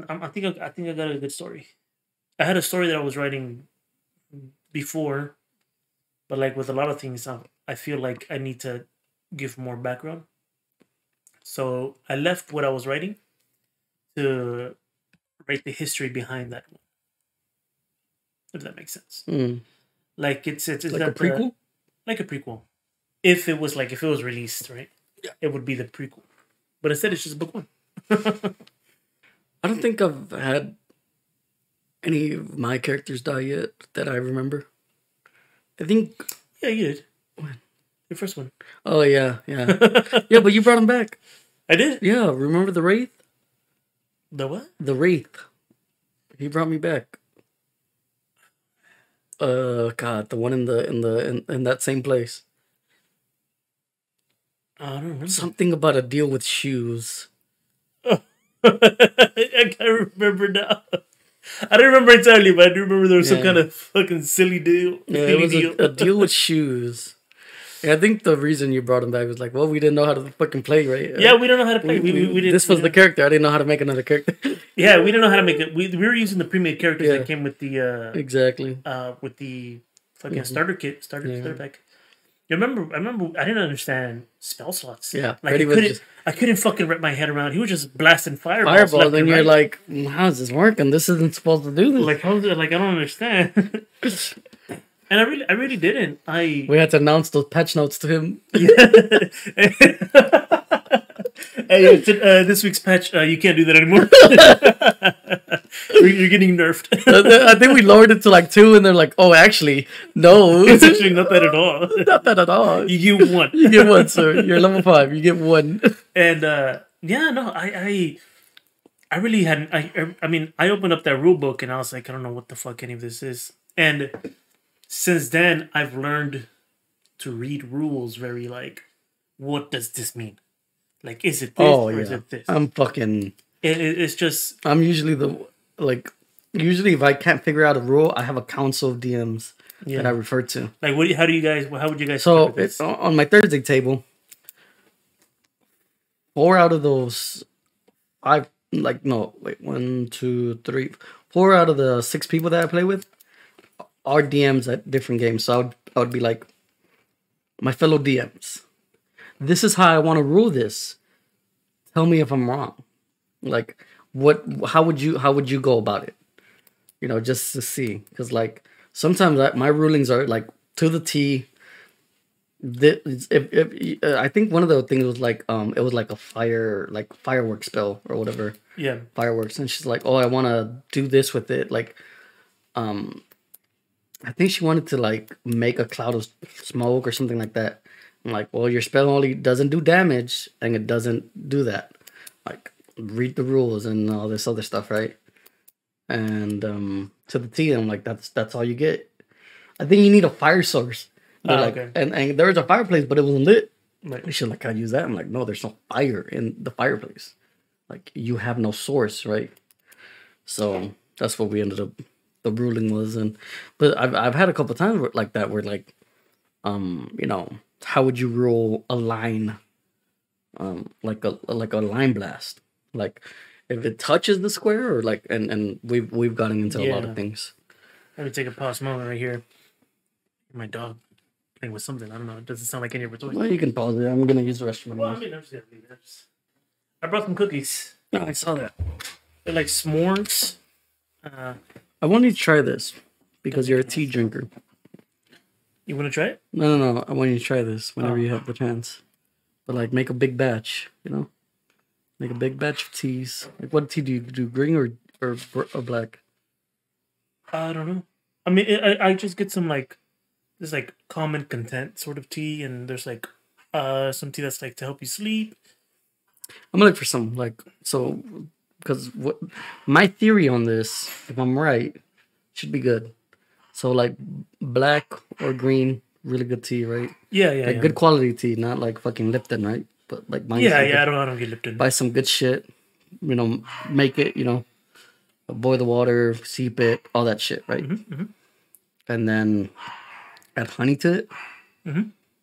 I think I got a good story. I had a story that I was writing before, but like with a lot of things, I feel like I need to give more background. So I left what I was writing to write the history behind that one, if that makes sense. Mm. Like it's Like a that prequel? like a prequel. If it was released, right? Yeah. It would be the prequel. But instead, it's just book one. I don't think I've had any of my characters die yet that I remember. I think. Yeah, you did. When? Your first one. Oh, yeah, yeah. Yeah, but you brought him back. I did. Yeah, remember the Wraith? The what? The Wraith. He brought me back. God, the one in that same place. I don't remember. Something about a deal with shoes. I can't remember now. I don't remember entirely, but I do remember there was some kind of fucking silly deal. Yeah, it was a deal with shoes. Yeah, I think the reason you brought him back was like, well, we didn't know how to fucking play, right? Yeah, we don't know how to play. We didn't, this was the character. I didn't know how to make another character. Yeah, we didn't know how to make it. We were using the pre-made characters that came with the exactly with the fucking starter kit, starter pack. You remember? I remember. I didn't understand spell slots. Yeah, like I couldn't fucking wrap my head around. He was just blasting fireballs. And you're like, how's this working? This isn't supposed to do this. Like, how's it? Like, I don't understand. And I really didn't. We had to announce those patch notes to him. Hey, this week's patch, you can't do that anymore. You're getting nerfed. I think we lowered it to like 2, and they're like, "Oh, actually, no, it's actually not that at all. Not that at all. You get 1. You get 1, sir. You're level 5. You get 1." And yeah, no, I really hadn't. I mean, I opened up that rule book and I was like, I don't know what the fuck any of this is. And since then, I've learned to read rules very like, what does this mean? Like, is it this or is it this? I'm fucking. It's just. I'm usually usually if I can't figure out a rule, I have a council of DMs that I refer to. Like, what? How would you guys? So it's on my Thursday table. 4 out of those 5, like no, wait, 1, 2, 3, 4 out of the 6 people that I play with are DMs at different games. So I would be like, my fellow DMs, this is how I want to rule this. Tell me if I'm wrong. Like, how would you go about it? You know, just to see, because like sometimes my rulings are like to the T. If I think one of the things was like it was like a fireworks spell or whatever. Yeah, fireworks, and she's like, oh, I want to do this with it. Like, I think she wanted to like make a cloud of smoke or something like that. I'm like, well, your spell only doesn't do damage, and it doesn't do that. Like, read the rules and all this other stuff, right? And to the T, I'm like, that's all you get. I think you need a fire source. Okay. And there was a fireplace, but it wasn't lit. Right. She's like, "Can I use that?" I'm like, "No, there's no fire in the fireplace. Like, you have no source, right?" So that's what we ended up. The ruling was, but I've had a couple of times like that where like, you know, how would you rule a line, like a line blast, like if it touches the square or like, and we've gotten into a lot of things. Let me take a pause moment right here. My dog playing with something. I don't know. It doesn't sound like any of her toys. Well, you can pause it. I'm gonna use the restroom. Well, I mean, I'm just gonna leave it. I brought some cookies. No, I saw that. They're like s'mores. I want you to try this because you're a tea drinker. You want to try it? No. I want you to try this whenever you have the chance. But like, make a big batch. You know, make a big batch of teas. Like, what tea do you do? Green or black? I don't know. I mean, I just get some like. There's like common content sort of tea, and there's like some tea that's like to help you sleep. I'm gonna look for some like so because what my theory on this, if I'm right, should be good. So like black or green, really good tea, right? Yeah, like good quality tea, not like fucking Lipton, right? But like mine. Yeah. I don't get Lipton. Buy some good shit, you know, make it, you know, boil the water, seep it, all that shit, right? And then add honey to it.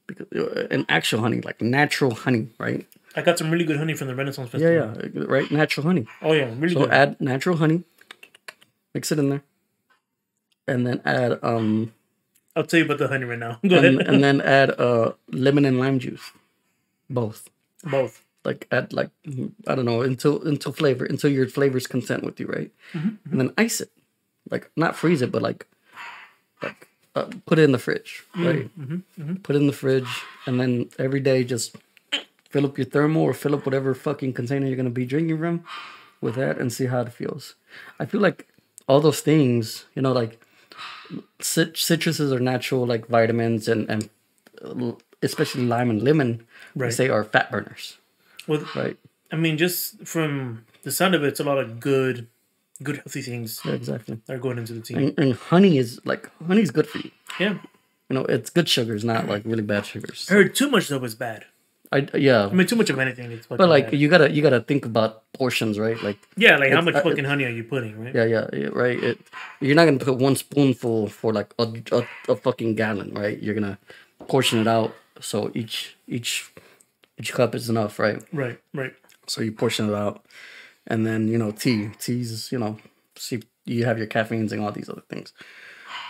Because an actual honey, like natural honey, right? I got some really good honey from the Renaissance Festival. Yeah, right? Natural honey. Oh, yeah, really good. So add natural honey, mix it in there, and then add I'll tell you about the honey right now. Go ahead. and then add lemon and lime juice, both. Both. Like add like I don't know until flavor until your flavors consent with you, right? And then ice it, like not freeze it, but like put it in the fridge, right? Put it in the fridge, and then every day just fill up your thermal or fill up whatever fucking container you're gonna be drinking from with that, and see how it feels. I feel like all those things, you know, like citruses are natural, like vitamins and especially lime and lemon, they say are fat burners. Well, right. I mean, just from the sound of it, it's a lot of good healthy things. Yeah, exactly. That are going into the team. And honey's good for you. Yeah. You know, it's good sugars, not like really bad sugars. I heard too much though is bad. Yeah. I mean, too much of anything is fucking but like bad. you gotta think about portions, right? Like how much fucking honey are you putting, right? Yeah, right. You're not gonna put one spoonful for like a fucking gallon, right? You're gonna portion it out so each cup is enough, right? Right. So you portion it out, and then teas, see you have your caffeines and all these other things.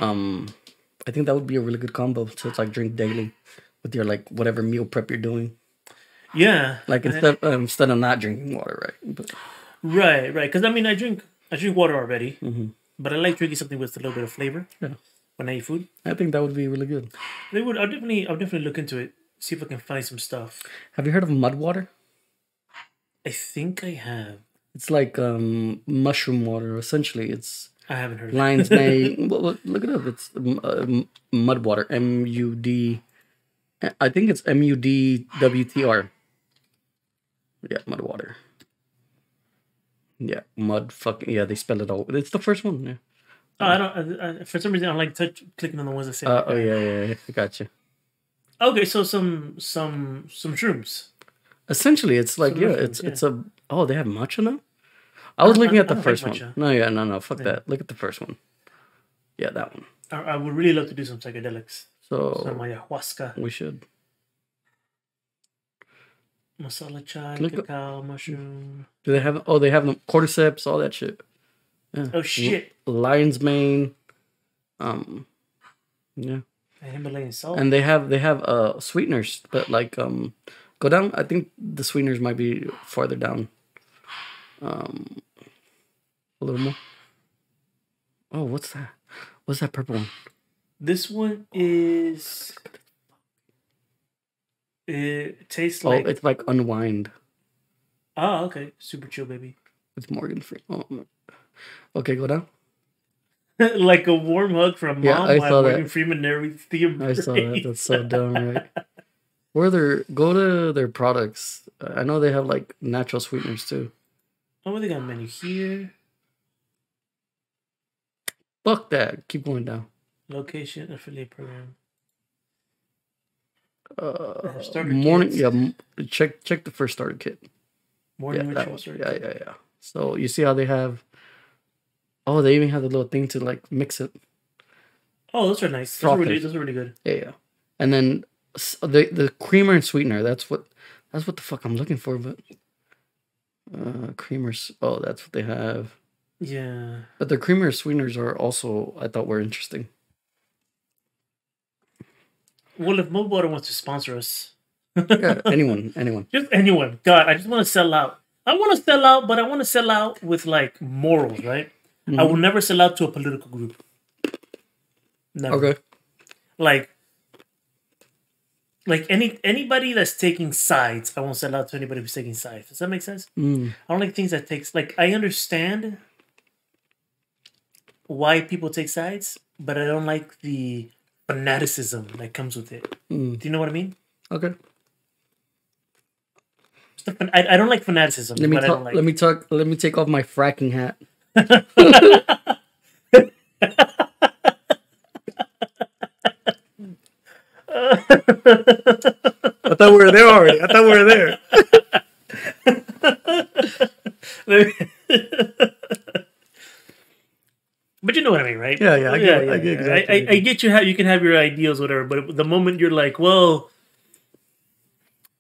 I think that would be a really good combo to like drink daily with your like whatever meal prep you're doing. Yeah. Like instead of not drinking water, right? But, right. Because I mean, I drink water already, but I like drinking something with a little bit of flavor. Yeah. When I eat food, I think that would be really good. I'll definitely look into it. See if I can find some stuff. Have you heard of mud water? I think I have. It's like mushroom water. Essentially, it's I haven't heard. Lion's Mane. Well, look it up. It's mud water. MUD. I think it's MUDWTR. Yeah, mud water. Yeah, mud fucking. Yeah, they spell it out. It's the first one. Yeah. Oh, I don't. For some reason, I like clicking on the ones that say. Yeah. I got you. Okay, so some shrooms. Essentially, it's like it's a. Oh, they have matcha now. I was looking at the first one. No, fuck that. Look at the first one. Yeah, that one. I would really love to do some psychedelics. So some ayahuasca. We should. Masala chai, cacao, mushroom. Do they have? Oh, they have them cordyceps, all that shit. Yeah. Oh shit. Lion's mane. Yeah. Himalayan salt. And they have sweeteners, but like go down. I think the sweeteners might be farther down. A little more. Oh, what's that? What's that purple one? This one is. It tastes like. Oh, it's like Unwind. Oh, okay. Super chill, baby. It's Morgan Freeman. Oh, okay, go down. Like a warm hug from mom. Yeah, I saw Morgan that. Freeman never theme. I saw that. That's so dumb, right? Go to their products. I know they have like natural sweeteners too. Oh, they got a menu here. Fuck that. Keep going down. Location affiliate program. Morning. Kits. Yeah, check the first starter kit. Morning ritual starter kit. Yeah. So you see how they have. Oh, they even have the little thing to like mix it. Oh, those are nice. Those are really good. Yeah. And then the creamer and sweetener. That's what the fuck I'm looking for. But creamers. Oh, that's what they have. Yeah. But the creamer and sweeteners are also, I thought, were interesting. Well, if Mudwater wants to sponsor us, yeah, anyone, just anyone. God, I just want to sell out. I want to sell out, but I want to sell out with like morals, right? Mm-hmm. I will never sell out to a political group. Never. Okay. Like anybody that's taking sides, I won't sell out to anybody who's taking sides. Does that make sense? I don't like things that takes like I understand why people take sides, but I don't like the fanaticism that comes with it. Do you know what I mean? Okay. I don't like fanaticism. Let me take off my fracking hat. I thought we were there already. But you know what I mean, right? Yeah. I get exactly. I get you can have your ideals, whatever. But the moment you're like, well,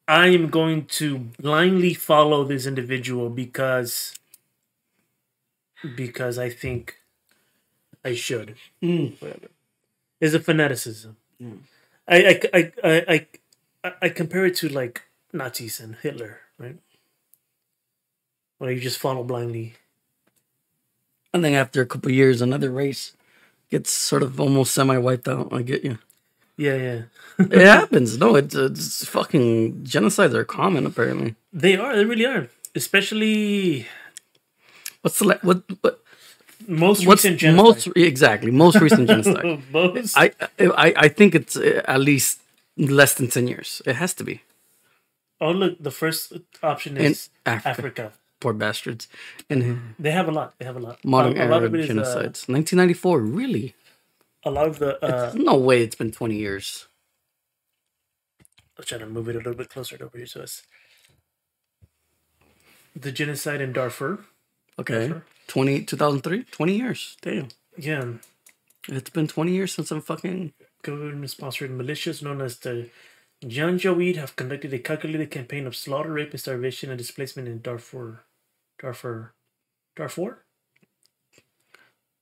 I am going to blindly follow this individual because I think I should. Whatever. Is a fanaticism. Mm. I compare it to like Nazis and Hitler, right? Where you just follow blindly. I think after a couple of years, another race gets sort of almost semi-wiped out. I get you. Yeah. It happens. No, it's fucking genocides are common apparently. They are. They really are. Especially What's the what most what's recent genocide. most recent genocide? Most. I think it's at least less than 10 years. It has to be. Oh look, the first option In is Africa. Africa. Poor bastards. And They have a lot. They have a lot. modern a lot era of it is, genocides. 1994, really? a lot of the. No way it's been 20 years. I'm trying to move it a little bit closer over here to us. The genocide in Darfur. Okay. Darfur. 2003? 20 years. Damn. Yeah. It's been 20 years since I'm fucking... Government-sponsored militias known as the Janjaweed have conducted a calculated campaign of slaughter, rape, and starvation and displacement in Darfur. Darfur?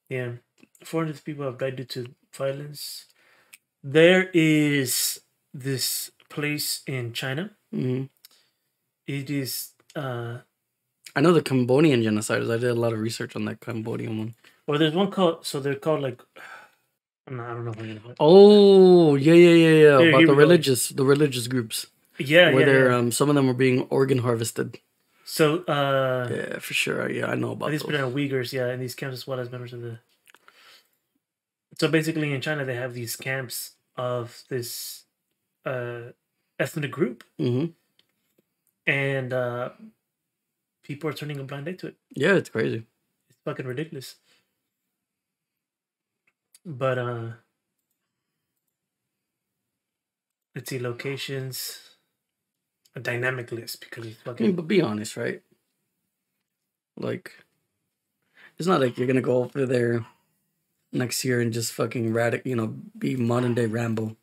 Yeah. 400 people have died due to violence. There is this place in China. Mhm. It is... I know the Cambodian genocides. I did a lot of research on that Cambodian one. Well, there's one called... So they're called like... No, I don't know. Oh, yeah. Here About we the go. religious groups. Yeah, Where they're, yeah. some of them were being organ harvested. So, Yeah, for sure. Yeah, I know about these those. people are Uyghurs, yeah, in these camps as well as members of the... So basically in China, they have these camps of this ethnic group. Mm-hmm. And people are turning a blind eye to it. Yeah, it's crazy. It's fucking ridiculous. But, let's see, locations... A dynamic list because it's I mean, fucking... but be honest, right? Like, it's not like you're gonna go over there next year and just fucking be modern day Rambo.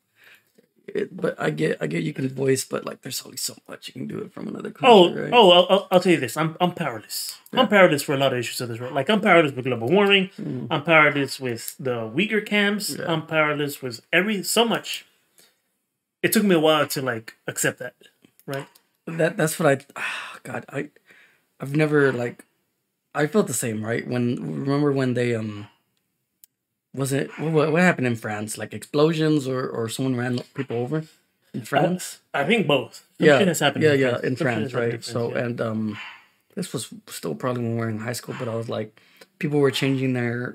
But I get you can voice, but like, there's only so much you can do it from another country. Right? I'll tell you this. I'm powerless. Yeah. I'm powerless for a lot of issues of this world. Like, I'm powerless with global warming. Mm. I'm powerless with the Uyghur camps. Yeah. I'm powerless with so much. It took me a while to like accept that. Right. That's what I've never like, I felt the same, right? Remember when they was it what happened in France? Like explosions or someone ran people over in France? I think both. Something has happened in France, right? So and this was still probably when we were in high school, but I was like, people were changing their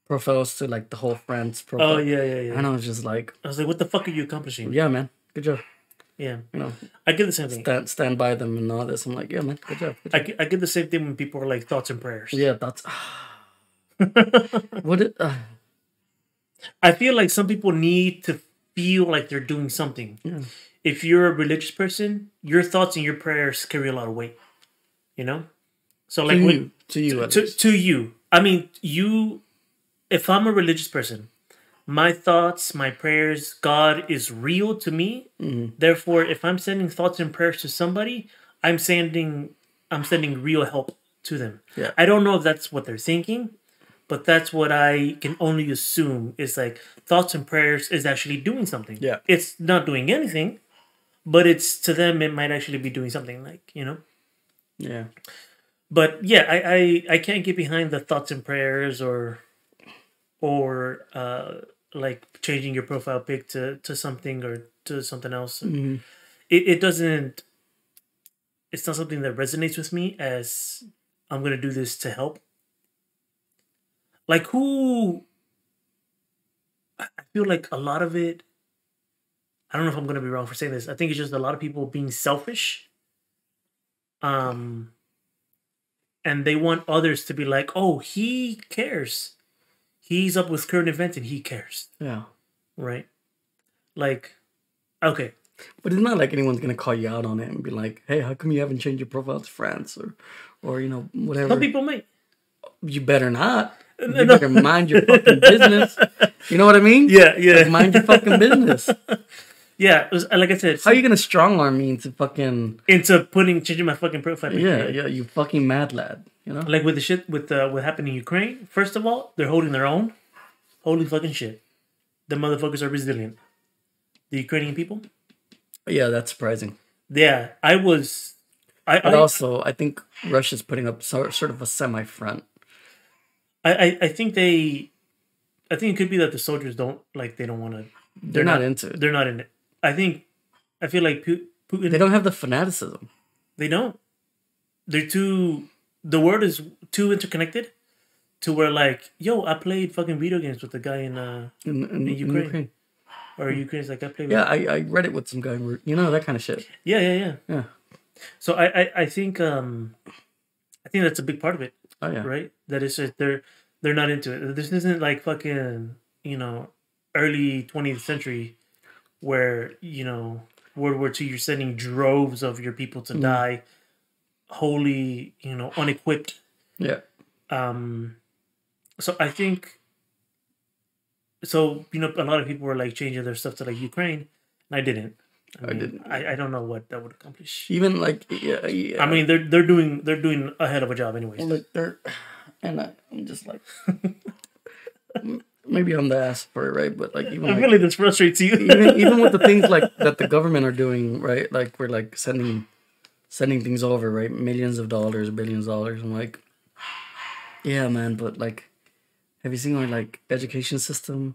profiles to like the whole France profile. Oh yeah. And I was just like, what the fuck are you accomplishing? Yeah, man, good job. Yeah, you know, I get the same thing. Stand by them and all this. I'm like, yeah, man, good job. I get the same thing when people are like thoughts and prayers. Yeah, that's I feel like some people need to feel like they're doing something. Yeah. If you're a religious person, your thoughts and your prayers carry a lot of weight. You know, so like to you. I mean, if I'm a religious person, my thoughts, my prayers, God is real to me. Mm-hmm. Therefore, if I'm sending thoughts and prayers to somebody, I'm sending real help to them. Yeah. I don't know if that's what they're thinking, but that's what I can only assume is like thoughts and prayers is actually doing something. Yeah. It's not doing anything, but it's to them it might actually be doing something, like, you know? Yeah. But yeah, I can't get behind the thoughts and prayers or like changing your profile pic to something or to something else. Mm-hmm. It doesn't. It's not something that resonates with me as I'm gonna do this to help. Like who? I feel like a lot of it. I don't know if I'm gonna be wrong for saying this. I think it's just a lot of people being selfish. And they want others to be like, oh, he cares. He's up with current events and he cares. Yeah. Right? Like, okay. But it's not like anyone's going to call you out on it and be like, hey, how come you haven't changed your profile to France or you know, whatever. Some people may. You better not. You better mind your fucking business. You know what I mean? Yeah. Like, mind your fucking business. Yeah, it was, like I said, How are you gonna strong arm me into fucking into changing my fucking profile picture. yeah, you fucking mad lad, you know? Like with the shit with what happened in Ukraine. First of all, they're holding their own. Holy fucking shit, the motherfuckers are resilient. The Ukrainian people. Yeah, that's surprising. Yeah, I was. But also, I think Russia's putting up sort of a semi front. I think they. I think it could be that the soldiers don't like. They don't want to. They're not into it. They're not in it. I think. I feel like Putin. They don't have the fanaticism. They don't. They're too. The world is too interconnected, to where like, yo, I played fucking video games with the guy in Ukraine. Or Ukraine's like I played. Yeah, I read it with some guy. You know, that kind of shit. Yeah. Yeah. So I think that's a big part of it. Oh yeah. Right. That is just they're not into it. This isn't like fucking early 20th century where World War II, you're sending droves of your people to die, wholly unequipped. Yeah. So I think. So a lot of people were like changing their stuff to like Ukraine, and I didn't. I didn't. I don't know what that would accomplish. Even like yeah. I mean, they're doing a hell of a job, anyways. Well, like I'm just like maybe I'm the ass for it, right? But like even I feel like this frustrates you. even with the things like that the government are doing, right? Like we're like sending things over, right? Millions of dollars, billions of dollars. I'm like, yeah, man, but like. Have you seen our like education system?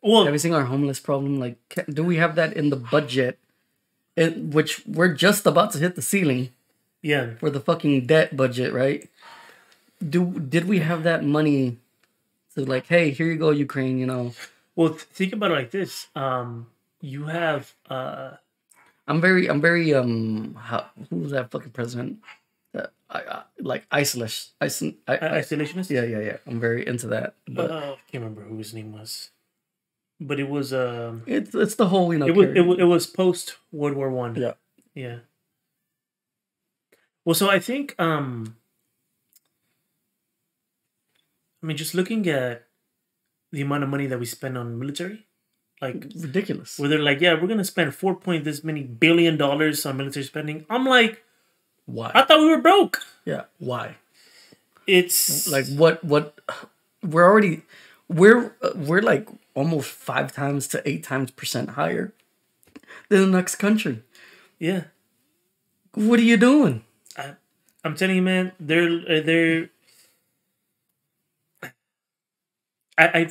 Well, have you seen our homeless problem? Like, do we have that in the budget? Which we're just about to hit the ceiling. Yeah. For the fucking debt budget, right? Did we have that money to like, hey, here you go, Ukraine, Well, think about it like this. You have I'm very who was that fucking president? I like isolationist. Yeah. I'm very into that. But I can't remember who his name was, but it was it's the whole it was post World War I. Yeah. Well, so I think just looking at the amount of money that we spend on military, like ridiculous. Where they're like, yeah, we're gonna spend $4 billion on military spending. I'm like. Why? I thought we were broke. Yeah. Why? It's like what we're like almost 5 times to 8 times % higher than the next country. Yeah. What are you doing? I'm telling you, man. They're. I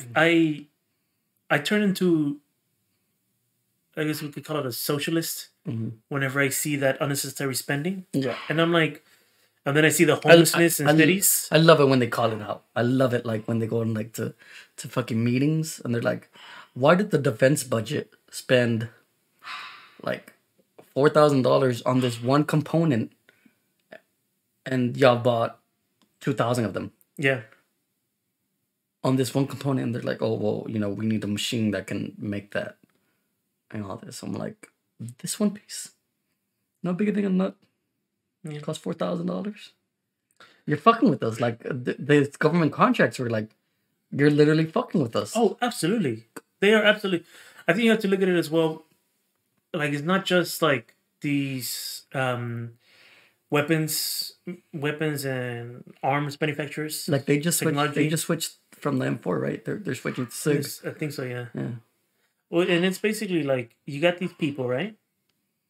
turn into. I guess we could call it a socialist. Whenever I see that unnecessary spending, and I'm like, and then I see the homelessness in cities. I love it when they call it out. I love it like when they go in like to fucking meetings and they're like, why did the defense budget spend like $4,000 on this one component, and y'all bought 2,000 of them? Yeah. On this one component, and they're like, oh well, we need a machine that can make that, and all this. I'm like. This one piece, no bigger than a nut. It costs $4,000. You're fucking with us. Like the government contracts were like, you're literally fucking with us. Oh, absolutely. They are absolutely. I think you have to look at it as well. Like it's not just like these weapons and arms manufacturers. Like they just switched from the M4, right? They're switching to SIGs. I think so. Yeah. Yeah. Well, and it's basically like you got these people, right?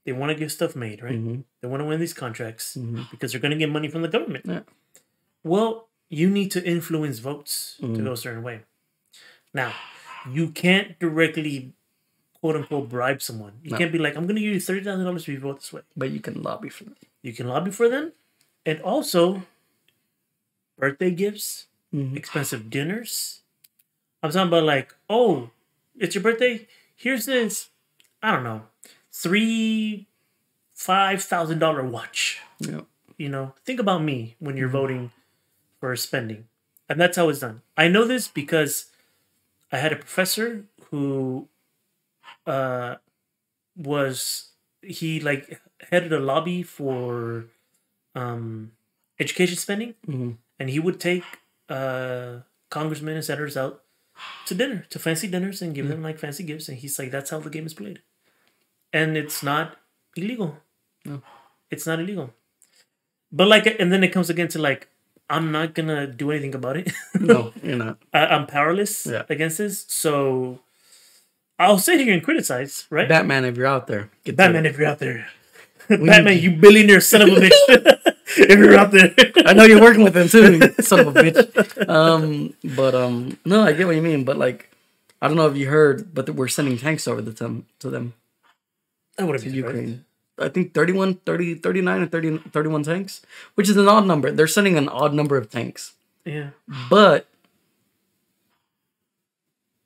They want to get stuff made, right? They want to win these contracts because they're going to get money from the government. Yeah. Well, you need to influence votes to go a certain way. Now, you can't directly, quote unquote, bribe someone. You can't be like, I'm going to give you $30,000 if you vote this way. But you can lobby for them. You can lobby for them, and also birthday gifts, expensive dinners. I'm talking about like, oh. It's your birthday. Here's this. I don't know, $5,000 watch. Yeah. Think about me when you're voting for spending, and that's how it's done. I know this because I had a professor who headed a lobby for education spending, and he would take congressmen and senators out to dinner, to fancy dinners, and give them like fancy gifts. And he's like, that's how the game is played. and it's not illegal. No. It's not illegal. But like, and then it comes again to like, I'm not gonna do anything about it. No, you're not. I'm powerless against this, so I'll sit here and criticize, right? Batman, if you're out there, get Batman, if you're out there, Batman, you billionaire son of a bitch, if you're out there. I know you're working with him too, you son of a bitch. No, I get what you mean, but like, I don't know if you heard, but we're sending tanks over to them. I would have to Ukraine. I think 39 or 31 tanks, which is an odd number. They're sending an odd number of tanks. Yeah. But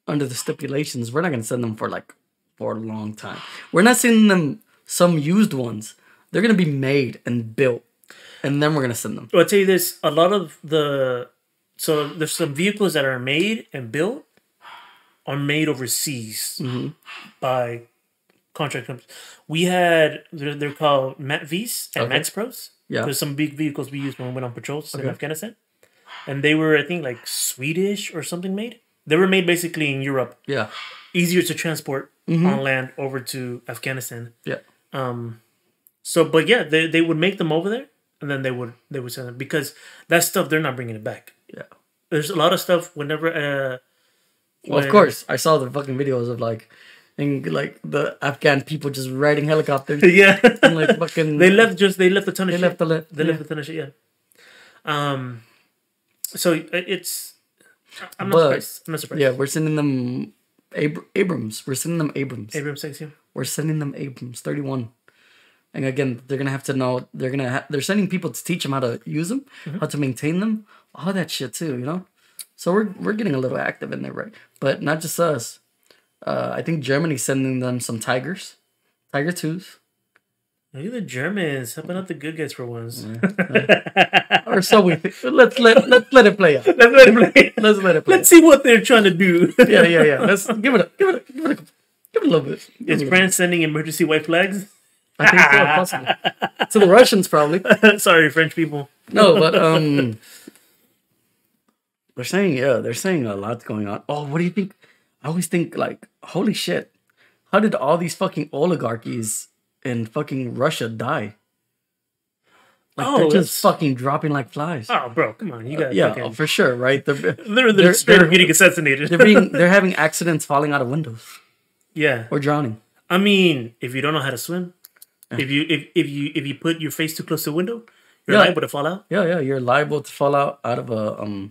under the stipulations, we're not going to send them for a long time. We're not sending them some used ones. They're going to be made and built, and then we're going to send them. Well, I'll tell you this. A lot of so there's some vehicles that are made and built are made overseas by contract companies. We had, they're called MATVs and Max Pros. Yeah. There's some big vehicles we used when we went on patrols in Afghanistan. And they were, I think, like Swedish or something made. They were made basically in Europe. Yeah. Easier to transport on land over to Afghanistan. Yeah. But yeah, they would make them over there and then they would send them because that stuff, they're not bringing it back. Yeah. There's a lot of stuff whenever... well, of course. I saw the fucking videos of the Afghan people just riding helicopters. Yeah. And fucking... They left a ton of shit. They left a ton of shit, yeah. So it's... I'm not surprised. Yeah, we're sending them Abrams. We're sending them Abrams. Abrams 6, yeah. We're sending them Abrams 31. And again, they're gonna have to know. They're sending people to teach them how to use them, how to maintain them, all that shit too. You know. So we're getting a little active in there, right? But not just us. I think Germany's sending them some Tigers, Tiger 2s. Look at the Germans helping out the good guys for once. Or so we think. Let's let it play out. Let's let it play. Let's see what they're trying to do. Yeah. Let's give it a little bit. Is France sending emergency white flags? I think so, possibly. To the Russians, probably. Sorry, French people. No, but they're saying a lot's going on. Oh, what do you think? I always think holy shit, how did all these fucking oligarchies in fucking Russia die? They're just fucking dropping like flies. Oh, bro, come on, you got fucking... for sure, right? They're straight up getting assassinated. they're having accidents falling out of windows. Yeah, or drowning. I mean, if you don't know how to swim, if you put your face too close to a window, you're liable to fall out. Yeah, you're liable to fall out of a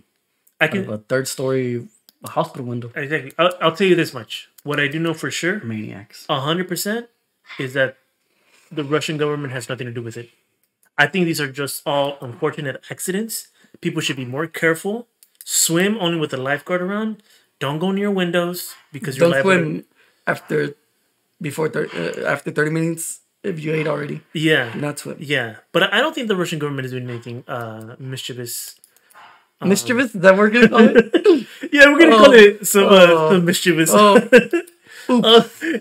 third-story hospital window. Exactly. I'll tell you this much. What I do know for sure, maniacs, 100%, is that the Russian government has nothing to do with it. I think these are just all unfortunate accidents. People should be more careful. Swim only with a lifeguard around. Don't go near windows because you're liable. Don't swim after 30 minutes if you ate already. Yeah. Do not swim. Yeah. But I don't think the Russian government is doing anything mischievous. Mischievous? Is that what we're going to call it? Yeah, we're going to call it some mischievous.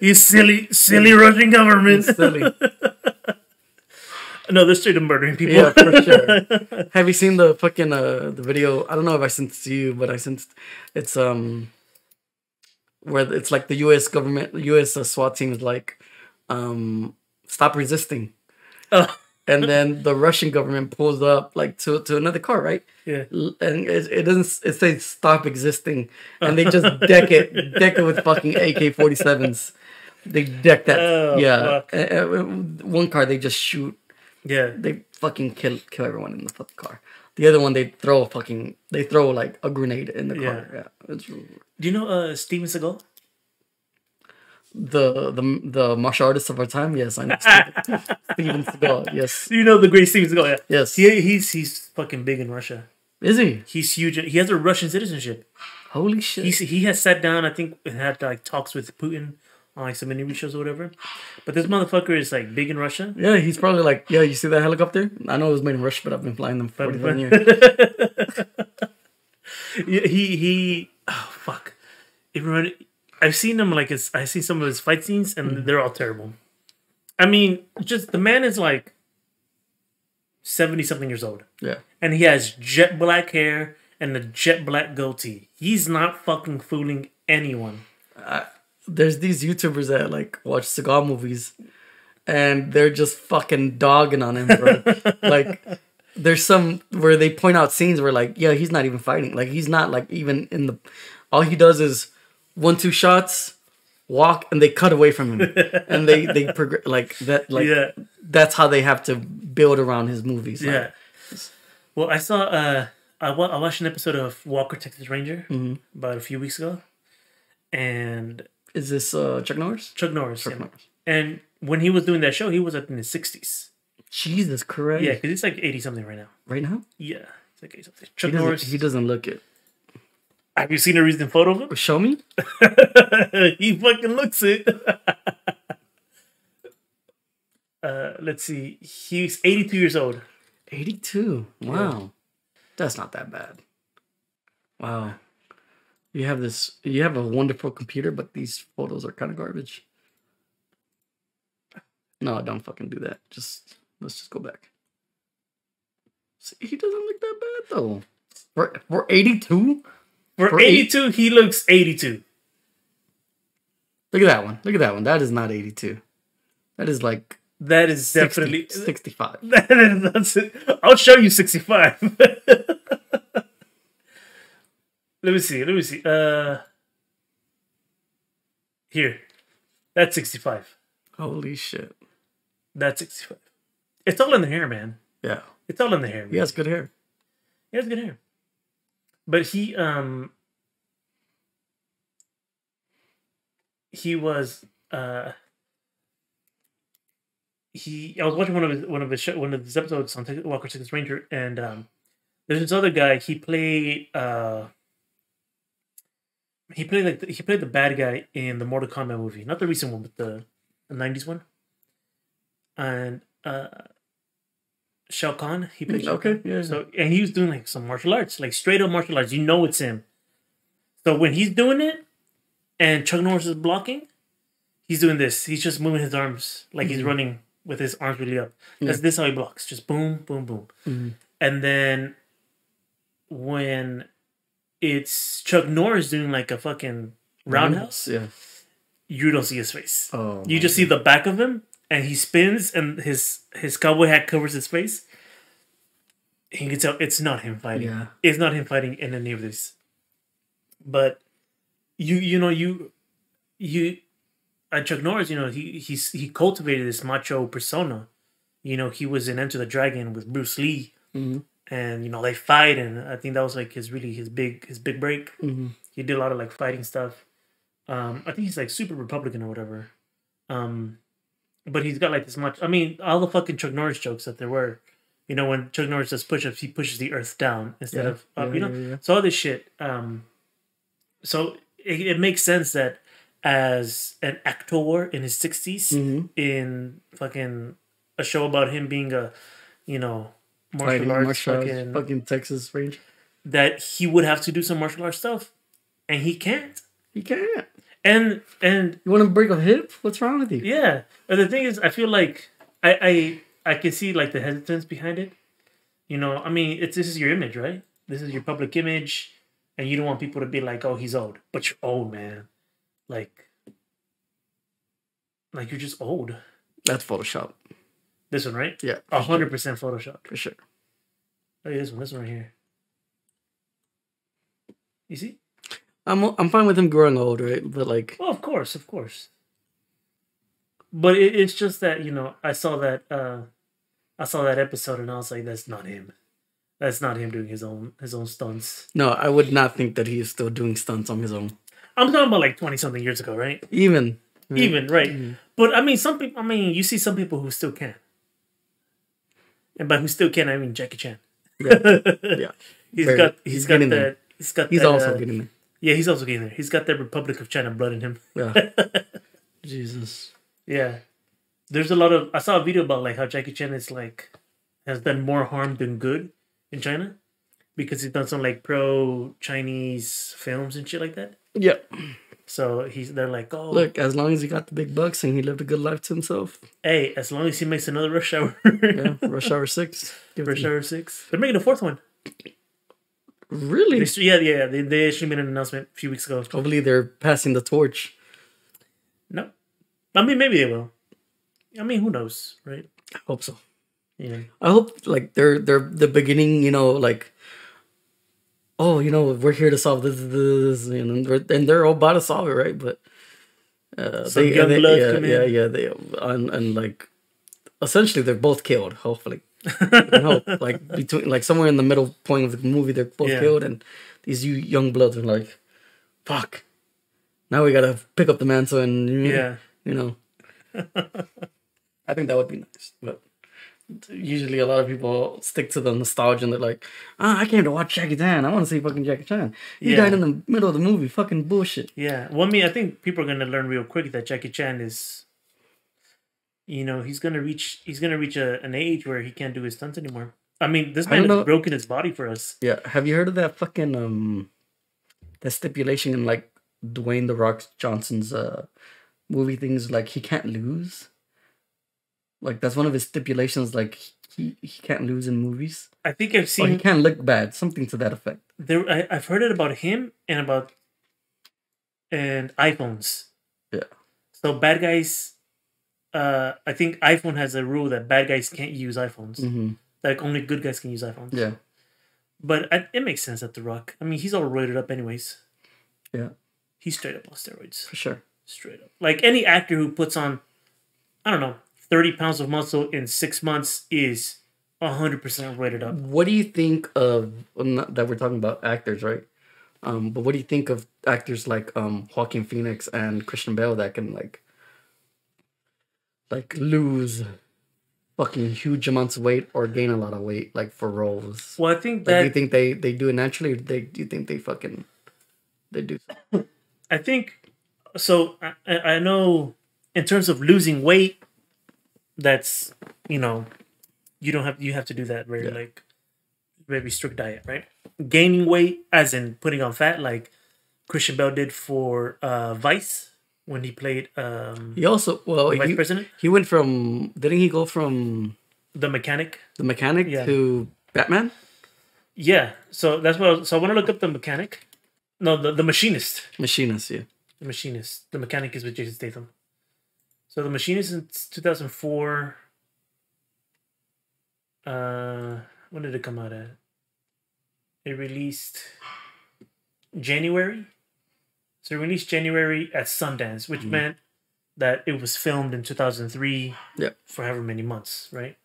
You silly Russian government. Silly. No, they're straight up murdering people. Yeah, for sure. Have you seen the fucking the video? I don't know if I sent it to you, but I sent it's where it's like the U.S. government, U.S. SWAT team is like, stop resisting, and then the Russian government pulls up to another car, right? Yeah, and it doesn't. It says stop existing, and they just deck it with fucking AK-47s. They deck that. One car they just shoot. Yeah, they fucking kill everyone in the fucking car. The other one they throw like a grenade in the car. Yeah. Do you know Steven Seagal? The martial artist of our time? Yes, I know Steven Seagal. Yes. You know the great Steven Seagal? Yeah. Yes. He's fucking big in Russia. Is he? He's huge. He has a Russian citizenship. Holy shit. He has sat down, I think, and had talks with Putin on some interview shows or whatever. But this motherfucker is big in Russia. Yeah, he's probably you see that helicopter? I know it was made in Russia, but I've been flying them for 47 years. He oh fuck. I've seen him I see some of his fight scenes and they're all terrible. I mean, just the man is 70 something years old. Yeah. And he has jet black hair and a jet black goatee. He's not fucking fooling anyone. there's these YouTubers that like watch cigar movies, and they're just fucking dogging on him, bro. Like, there's some where they point out scenes where like, yeah, he's not even fighting. Like, he's not like even in the. All he does is 1-2 shots, walk, and they cut away from him, and they progress like that. Like, Yeah. that's how they have to build around his movies. Like, Yeah. Well, I saw. I watched an episode of Walker Texas Ranger about a few weeks ago, and is this Chuck Norris? Chuck Norris. Chuck Yeah. Norris. And when he was doing that show, he was up in his 60s. Jesus Christ! Yeah, because it's like 80 something right now. Right now? Yeah, it's like 80 something. Chuck Norris. He doesn't look it. Have you seen a recent photo of him? Show me. He fucking looks it. Let's see. He's 82 years old. 82. Wow. Yeah. That's not that bad. Wow. You have a wonderful computer, but these photos are kind of garbage. No, don't fucking do that. Let's just go back. See, he doesn't look that bad though. For 82? For 82, he looks 82. Look at that one. Look at that one. That is not 82. That is like that is 60, definitely 65. That's it. I'll show you 65. Let me see. Here. That's 65. Holy shit. That's 65. It's all in the hair, man. Yeah. It's all in the hair. Man. He has good hair. He has good hair. But he was I was watching one of his episodes on Walker Texas Ranger, and there's this other guy. He played the bad guy in the Mortal Kombat movie, not the recent one, but the 90s one. And Shao Kahn, he played Shao Kahn. Yeah. So, and he was doing like some martial arts, like straight up martial arts. You know it's him. So when he's doing it, and Chuck Norris is blocking, he's doing this. He's just moving his arms like he's running with his arms really up. That's this how he blocks. Just boom, boom, boom. Mm-hmm. And then when it's Chuck Norris doing like a fucking roundhouse, you don't see his face. Oh, you just see the back of him, and he spins, and his cowboy hat covers his face. You can tell it's not him fighting. Yeah. It's not him fighting in any of this. But you Chuck Norris, he cultivated this macho persona. He was in Enter the Dragon with Bruce Lee, and they fight, and I think that was like his big break. He did a lot of like fighting stuff. I think he's like super Republican or whatever. But he's got like this much. I mean, all the fucking Chuck Norris jokes that there were. When Chuck Norris does push-ups, he pushes the earth down instead of up. So all this shit. So it makes sense that as an actor in his 60s in fucking a show about him being a martial arts fucking Texas Ranger, that he would have to do some martial arts stuff, and he can't. And you want to break a hip? What's wrong with you? Yeah. And the thing is, I feel like I can see like the hesitance behind it. I mean, this is your image, right? This is your public image, and you don't want people to be like, "Oh, he's old," but you're old, man. Like you're just old. That's Photoshop. This one, right? Yeah, 100% Photoshop for sure. Oh, yeah, this one right here. You see? I'm fine with him growing old, right? But like, of course. But it's just that I saw that episode, and I was like, that's not him. That's not him doing his own stunts. No, I would not think that he is still doing stunts on his own. I'm talking about like 20-something years ago, right? Even right? Mm-hmm. But I mean, some people. I mean, you see some people who still can, and by who still can, I mean Jackie Chan. Yeah. He's got that. He's also getting there. Yeah, he's also getting there. He's got that Republic of China blood in him. Yeah. Jesus. Yeah. There's a lot of. I saw a video about like how Jackie Chan is like has done more harm than good in China because he's done some like pro-Chinese films and shit like that. Yeah. So they're like, oh, look, as long as he got the big bucks and he lived a good life to himself. Hey, as long as he makes another Rush Hour. Yeah, Rush Hour 6. Rush Hour 6. They're making a fourth one. Really? They actually made an announcement a few weeks ago. Hopefully they're passing the torch. No, I mean maybe they will. I mean, who knows, right? I hope so. Yeah, I hope like they're the beginning, like, oh, we're here to solve this, and they're all about to solve it, right? But some young bloods come in. yeah, they and like essentially they're both killed. Hopefully, I hope like between like somewhere in the middle point of the movie, they're both Yeah. killed, and these young bloods are like, fuck. Now we gotta pick up the mantle, and Yeah. I think that would be nice, but. Usually, a lot of people stick to the nostalgia and they're like, I came to watch Jackie Chan. I want to see fucking Jackie Chan. He Yeah. died in the middle of the movie. Fucking bullshit. Yeah. Well, I mean, I think people are gonna learn real quick that Jackie Chan is, he's gonna reach an age where he can't do his stunts anymore. I mean, this I man don't has know. broken his body for us. Yeah, have you heard of that fucking that stipulation in like Dwayne the Rock Johnson's movie things, like he can't lose? Like that's one of his stipulations, like he can't lose in movies. I think I've Or he seen can't look bad, something to that effect. I've heard it about him and iPhones. Yeah. So bad guys. I think iPhone has a rule that bad guys can't use iPhones. Mm-hmm. Like only good guys can use iPhones. Yeah. But it makes sense at The Rock. I mean, he's all roided up anyways. Yeah. He's straight up on steroids. For sure. Straight up. Like any actor who puts on, I don't know, 30 pounds of muscle in 6 months is 100% roided up. What do you think of, not that we're talking about actors, right? But what do you think of actors like Joaquin Phoenix and Christian Bale that can like lose fucking huge amounts of weight or gain a lot of weight, like for roles? Well, I think Like, that do you think they do it naturally, or do you think they do? I think so. I know in terms of losing weight, that's you have to do that very like very strict diet, right? Gaining weight, as in putting on fat, like Christian Bale did for Vice when he played He also Vice President, he went from, didn't he go from the mechanic. the mechanic Yeah. to Batman? Yeah, so that's what. So I want to look up the mechanic. No, the machinist. Machinist, yeah. The machinist. The mechanic is with Jason Statham. So the machinist in 2004. When did it come out at? It released January. So it released January at Sundance, which meant that it was filmed in 2003 for however many months, right?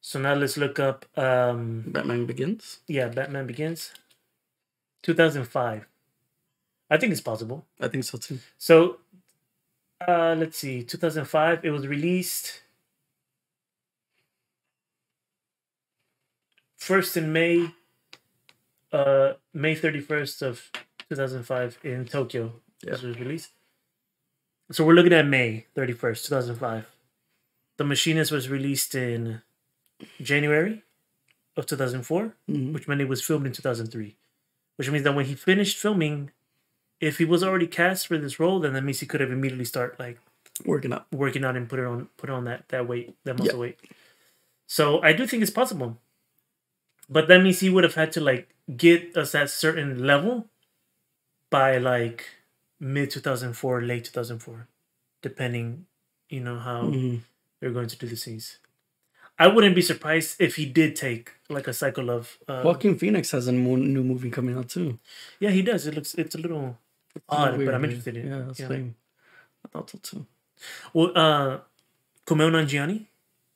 So now let's look up Batman Begins. Yeah, Batman Begins. 2005. I think it's possible. I think so too. So let's see. 2005, it was released first in May 31st of 2005 in Tokyo. This was released. So we're looking at May 31st, 2005. The Machinist was released in January of 2004, which meant it was filmed in 2003. Which means that when he finished filming, if he was already cast for this role, then that means he could have immediately start like working out and put on that weight, that muscle weight. So I do think it's possible. But that means he would have had to like get us at certain level by like mid 2004, late 2004, depending, how they're going to do the scenes. I wouldn't be surprised if he did take like a cycle of. Joaquin Phoenix has a new movie coming out too. Yeah, he does. It's a little odd, weird, but I'm interested in it. Yeah, same. I thought so too. Well, Kumail Nanjiani. Do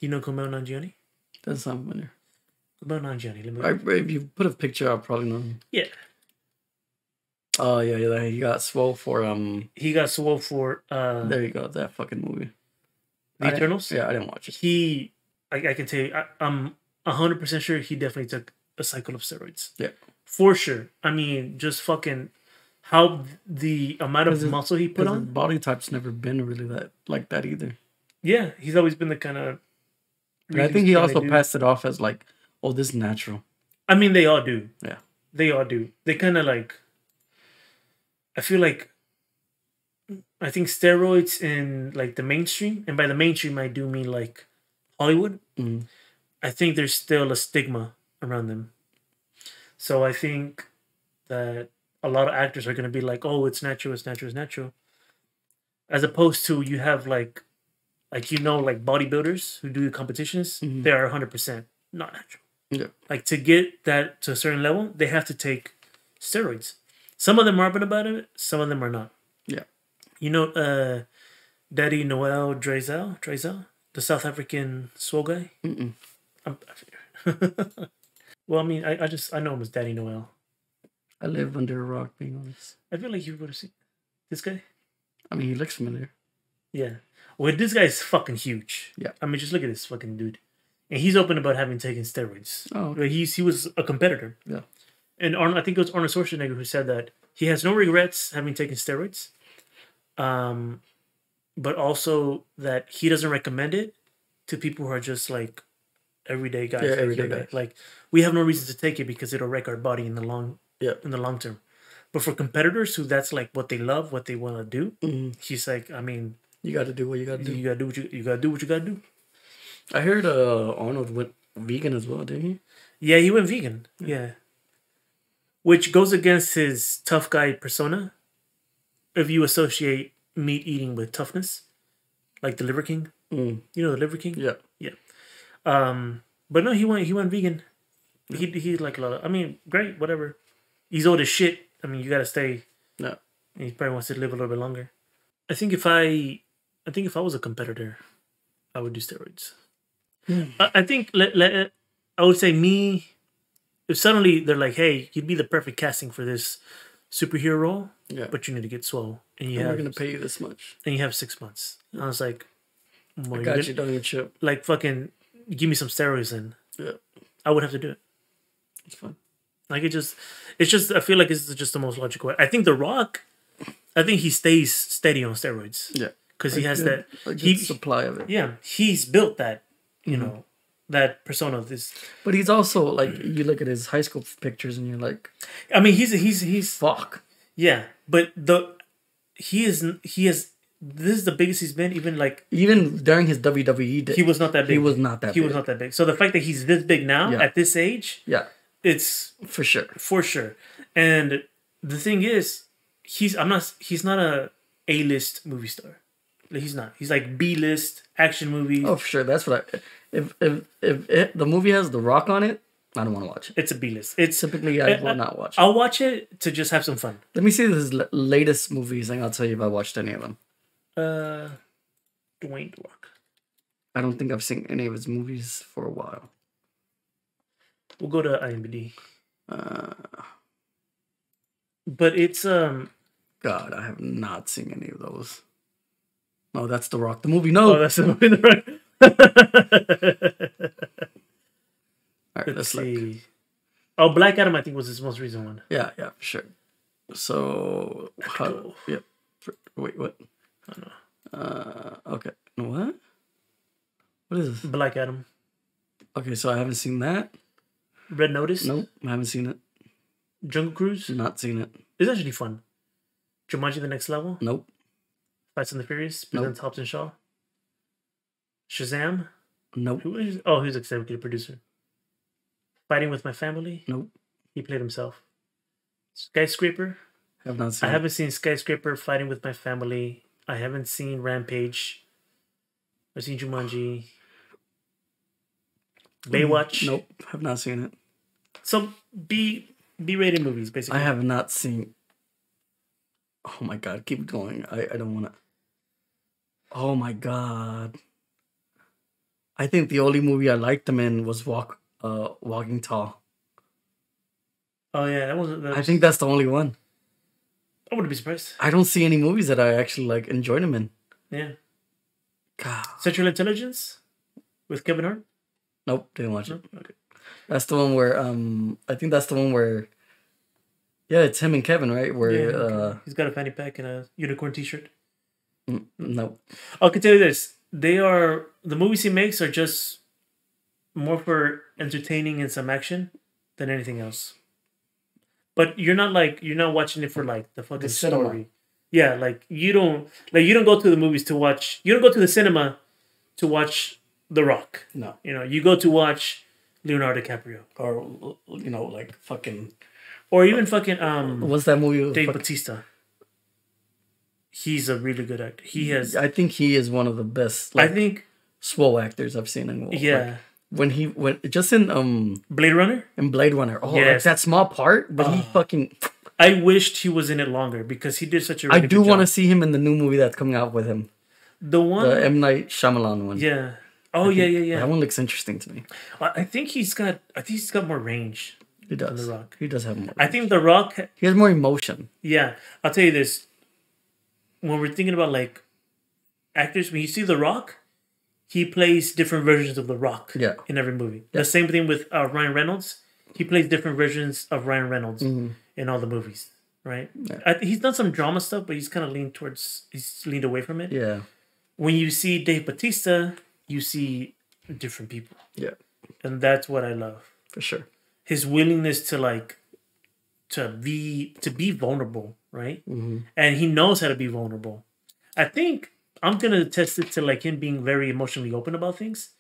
you know Kumail Nanjiani? Doesn't sound familiar. Kumail Nanjiani. If you put a picture, I'll probably know him. Yeah. Oh yeah. He got swole for He got swole for There you go. That fucking movie. The Eternals. Yeah, I didn't watch it. I can tell you, I'm 100% sure he definitely took a cycle of steroids. Yeah. For sure. I mean, just fucking how the amount of muscle he put on. His body type's never been really that either. Yeah, he's always been the kind of. I think he also passed it off as like, oh, this is natural. I mean, they all do. Yeah. They all do. They kind of like. I feel like. I think steroids in like the mainstream, and by the mainstream I do mean like Hollywood. I think there's still a stigma around them. So I think that a lot of actors are going to be like, oh, it's natural, it's natural, it's natural. as opposed to you have like like bodybuilders who do competitions, they are 100% not natural. Yeah. Like to get that to a certain level, they have to take steroids. Some of them are open about it, some of them are not. Yeah. You know, Daddy Noel Drezel, the South African swole guy. Well, I mean, I know him as Daddy Noel. I live under a rock, being honest. I feel like you would have seen this guy. I mean, he looks familiar. Yeah. Well, this guy's fucking huge. Yeah. I mean, just look at this fucking dude. And he's open about having taken steroids. Oh, okay. He was a competitor. Yeah. And I think it was Arnold Schwarzenegger who said that he has no regrets having taken steroids. But also that he doesn't recommend it to people who are just like everyday guys. Yeah, everyday guys. Like we have no reason to take it because it'll wreck our body in the long term. But for competitors who that's like what they love, what they want to do, he's like, I mean, you got to do what you got to do. You got to do what you got to do. What you got to do. I heard Arnold went vegan as well, didn't he? Yeah, he went vegan. Yeah. Which goes against his tough guy persona. If you associate meat eating with toughness, like the Liver King. You know the Liver King? Yeah. Yeah. But no, he went vegan. He like a lot of, I mean, great, whatever. He's old as shit. I mean, you gotta stay. No. He probably wants to live a little bit longer. I think if I was a competitor, I would do steroids. I think I would say me. If suddenly they're like, "Hey, you'd be the perfect casting for this superhero role, but you need to get swole, and we're gonna pay you this much, and you have 6 months." And I was like, well, "I got you, don't even chip." Like fucking, give me some steroids, and yeah, I would have to do it. It's fun. Like it's just. I feel like it's just the most logical way. I think The Rock. I think he stays steady on steroids. Yeah, because he has that supply of it. Yeah, he's built that. You know. That persona of this, but he's also like, you look at his high school pictures and you're like, I mean, he's fuck, yeah, but he is this is the biggest he's been, even during his WWE days, he was not that big. He was not that big. So the fact that he's this big now at this age, it's for sure. And the thing is, he's not a A-list movie star. He's not. He's like B-list action movies. Oh, for sure. That's what if the movie has The Rock on it, I don't want to watch it. It's a B-list. It's typically I will not watch it. I'll watch it to just have some fun. Let me see his latest movies, and I'll tell you if I watched any of them. Dwayne The Rock. I don't think I've seen any of his movies for a while. We'll go to IMDb. But it's God, I have not seen any of those. No, that's The Rock. The movie. No, that's the movie. The Rock. All right, let's see. Oh, Black Adam, I think, was his most recent one. Yeah, for sure. So, wait, what? I don't know. Okay. What? What is this? Black Adam. Okay, so I haven't seen that. Red Notice? Nope, I haven't seen it. Jungle Cruise? Not seen it. It's actually fun. Jumanji: The Next Level? Nope. Fast and the Furious? Presents Hobbs and Shaw? Shazam? Nope. Who's executive producer? Fighting with My Family? Nope. He played himself. Skyscraper? Have not seen. I haven't seen Skyscraper. Fighting with My Family. I haven't seen Rampage. I've seen Jumanji. Baywatch? Nope. Have not seen it. So B-rated movies, basically. I have not seen. Oh my god! Keep going. I don't want to. Oh my god! I think the only movie I liked him in was Walking Tall. Oh yeah, that wasn't. I think that's the only one. I wouldn't be surprised. I don't see any movies that I actually enjoyed him in. Yeah. God. Central Intelligence with Kevin Hart. Nope, didn't watch it. Okay. That's the one where I think that's the one where. Yeah, it's him and Kevin, right? Where he's got a fanny pack and a unicorn T-shirt. No. I can tell you this: the movies he makes are just more for entertaining and some action than anything else. But you're not watching it for the fucking story. Yeah, you don't go to the movies to watch. You don't go to the cinema to watch The Rock. No. You go to watch Leonardo DiCaprio or fucking. Or even fucking what's that movie? Dave Bautista. he's a really good actor. He has. I think he is one of the best. I think. Swole actors I've seen in Yeah. Like, when just in Blade Runner. In Blade Runner. Oh, Yes. like that small part, but he fucking. I wished he was in it longer because he did such a. Really I do want to see him in the new movie that's coming out with him. The one. The M. Night Shyamalan one. Yeah. Oh yeah. That one looks interesting to me. I think he's got more range. He does. Than The Rock. He does have more. I think The Rock. He has more emotion. Yeah, I'll tell you this. When we're thinking about like actors, when you see The Rock, he plays different versions of The Rock. Yeah. In every movie. Yeah. The same thing with Ryan Reynolds. He plays different versions of Ryan Reynolds in all the movies. Right. Yeah. He's done some drama stuff, but he's kind of he's leaned away from it. Yeah. When you see Dave Bautista, you see different people. Yeah. And that's what I love. For sure. His willingness to be vulnerable, right? And he knows how to be vulnerable. I think I'm gonna attest it to like him being very emotionally open about things.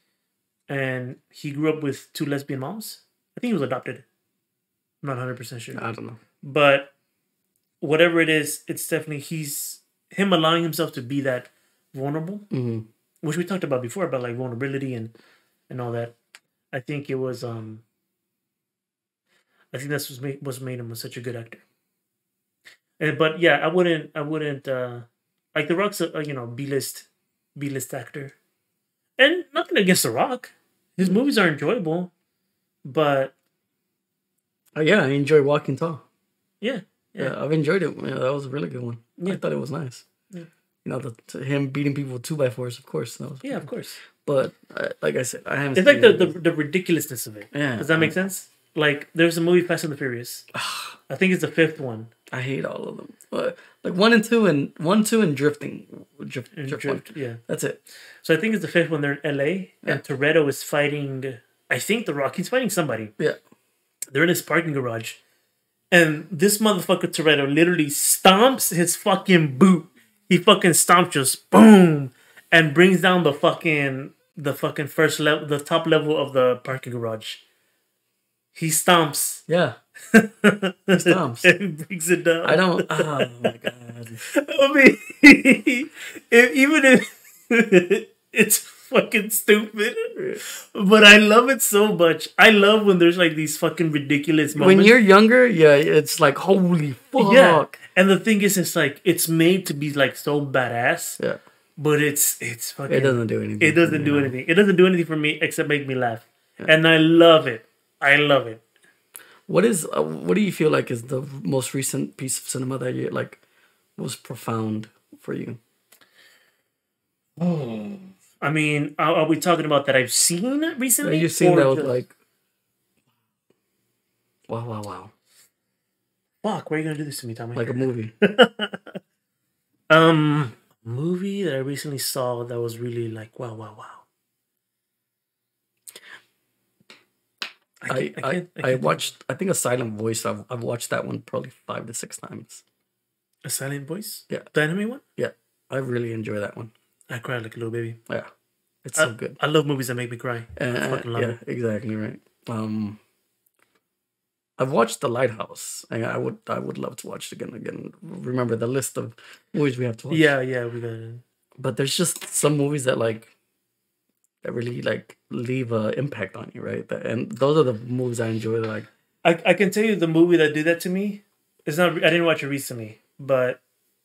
And he grew up with 2 lesbian moms. I think he was adopted. I'm not 100% sure. I don't know. But whatever it is, it's definitely him allowing himself to be that vulnerable, which we talked about before about like vulnerability and all that. I think it was I think that's what made him such a good actor. But yeah, I wouldn't like The Rock's a B-list actor, and nothing against The Rock. His movies are enjoyable, but yeah, I enjoy Walking Tall. Yeah, I've enjoyed it. Yeah, that was a really good one. Yeah. I thought it was nice. Yeah. Him beating people with 2x4s, of course. That was of course. But like I said, I haven't. It's like the ridiculousness of it. Yeah. Does that make sense? Like there's a movie Fast and the Furious. I think it's the 5th one. I hate all of them. Like 1 and 2 and drifting. Drift. Yeah. That's it. So I think it's the 5th one. They're in LA and Toretto is fighting. I think The Rock. He's fighting somebody. Yeah. They're in his parking garage, and this motherfucker Toretto literally stomps his fucking boot. He fucking stomps just boom, and brings down the fucking first level, the top level of the parking garage. He stomps. Yeah. He stomps. And brings it down. I don't. Oh my god. I mean, even if it's fucking stupid, but I love it so much. I love when there's like these fucking ridiculous moments. When you're younger, yeah, it's like holy fuck. Yeah. And the thing is, it's like it's made to be like so badass. Yeah. But it's fucking. It doesn't do anything. It doesn't do anything. It doesn't do anything for me except make me laugh, and I love it. I love it. What do you feel like is the most recent piece of cinema that you like was profound for you? Oh, I mean, are we talking about that I've seen recently? You've seen that was like, wow. Fuck, why are you gonna do this to me, Tommy? Like a movie. Movie that I recently saw that was really like wow. I watched, I think, A Silent Voice. I've watched that one probably 5 to 6 times. A Silent Voice? Yeah. The anime one? Yeah. I really enjoy that one. I cried like a little baby. Yeah. It's so good. I love movies that make me cry. I fucking love it. Exactly right. I've watched The Lighthouse. I would love to watch it again. Remember the list of movies we have to watch. Yeah, we got it. But there's just some movies that that really like leave an impact on you, right? And those are the movies I enjoy. Like I can tell you the movie that did that to me. It's not. I didn't watch it recently, but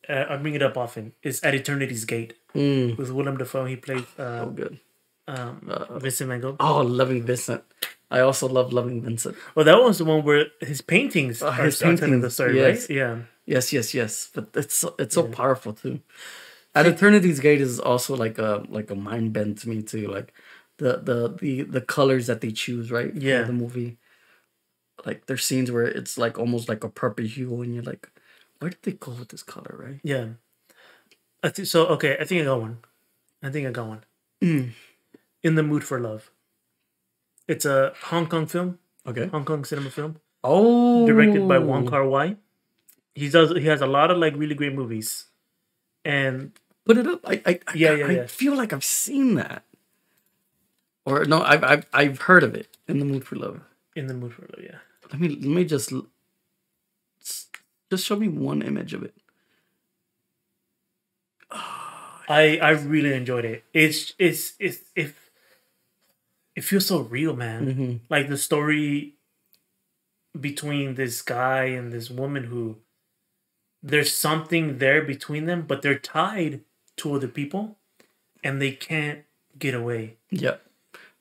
I bring it up often. It's At Eternity's Gate with Willem Dafoe. He played so good. Vincent Van Gogh. Oh, Loving Vincent. I also love Loving Vincent. Well, that was the one where his paintings are telling the story, yes. right? Yeah. Yes. But it's so powerful too. At Eternity's Gate is also like a mind bend to me too. Like the colors that they choose, right? Yeah. For the movie. Like there's scenes where it's like almost like a purple hue, and you're like, where did they go with this color, right? Yeah. I think so. Okay, I think I got one. In the Mood for Love. It's a Hong Kong film. Okay. Hong Kong cinema film. Oh. Directed by Wong Kar-wai. He has a lot of like really great movies. And put it up. I yeah. feel like I've seen that. Or no, I've heard of it. In the Mood for Love. In the Mood for Love, yeah. Let me just show me one image of it. I really enjoyed it. It's if it feels so real, man. Like the story between this guy and this woman who there's something there between them, but they're tied to other people and they can't get away. Yeah.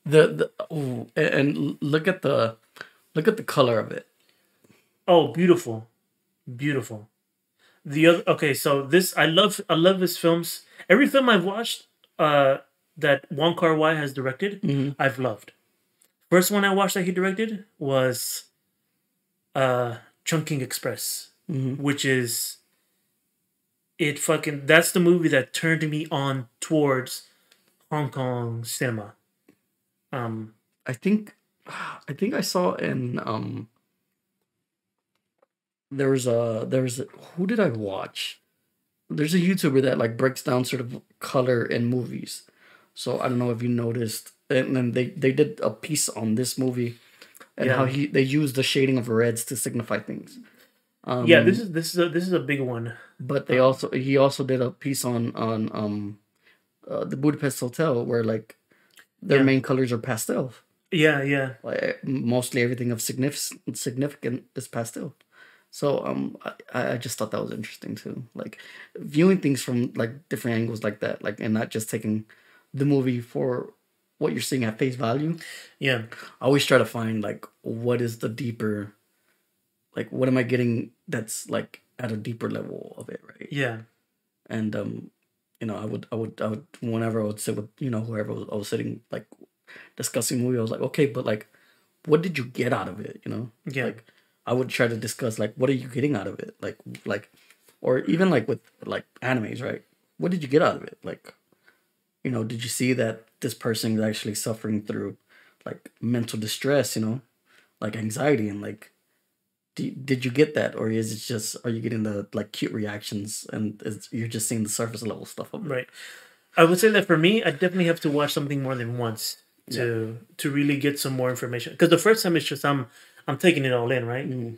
And look at the color of it. Oh, beautiful. Beautiful. The other okay, so this I love his films. Every film I've watched that Wong Kar-wai has directed, I've loved. First one I watched that he directed was Chungking Express, which is that's the movie that turned me on towards Hong Kong cinema. I think I saw in there was a who did I watch? There's a YouTuber that like breaks down sort of color in movies. So I don't know if you noticed, and then they did a piece on this movie and how they use the shading of reds to signify things. Yeah, this is a big one. But he also did a piece on the Budapest Hotel where like their main colors are pastel. Yeah, yeah. Like mostly everything of significant is pastel. So I just thought that was interesting too. Like viewing things from like different angles like that, like and not just taking the movie for what you're seeing at face value. Yeah. I always try to find like what is the deeper, like what am I getting that's like at a deeper level of it, right? Yeah. And you know, I would whenever I would sit with, you know, whoever I was sitting like discussing movie, I was like, okay, but like what did you get out of it, you know? Yeah. Like I would try to discuss like what are you getting out of it? Like or even like with like animes, right? What did you get out of it? Like, you know, did you see that this person is actually suffering through like mental distress, you know, like anxiety and like did you get that, or is it just are you getting the like cute reactions and you're just seeing the surface level stuff of it? Right. I would say that for me, I definitely have to watch something more than once to really get some more information. Because the first time it's just I'm taking it all in, right?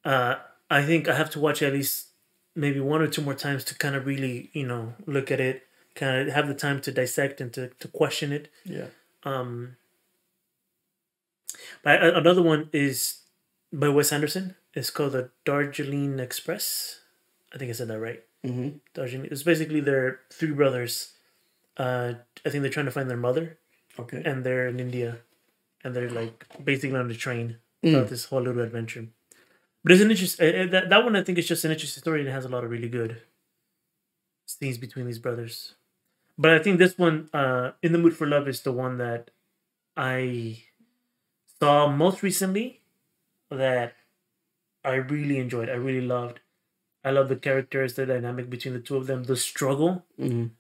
I think I have to watch at least maybe one or two more times to kind of really, you know, look at it, kind of have the time to dissect and to question it. Yeah. But another one is by Wes Anderson. It's called the Darjeeling Express. I think I said that right. Darjeeling. It's basically they're three brothers. I think they're trying to find their mother. Okay. And they're in India, and they're like basically on the train throughout this whole little adventure. But it's an interesting that one. I think is just an interesting story, and it has a lot of really good scenes between these brothers. But I think this one, "In the Mood for Love," is the one that I saw most recently that I really enjoyed. I really loved. I love the characters, the dynamic between the two of them, the struggle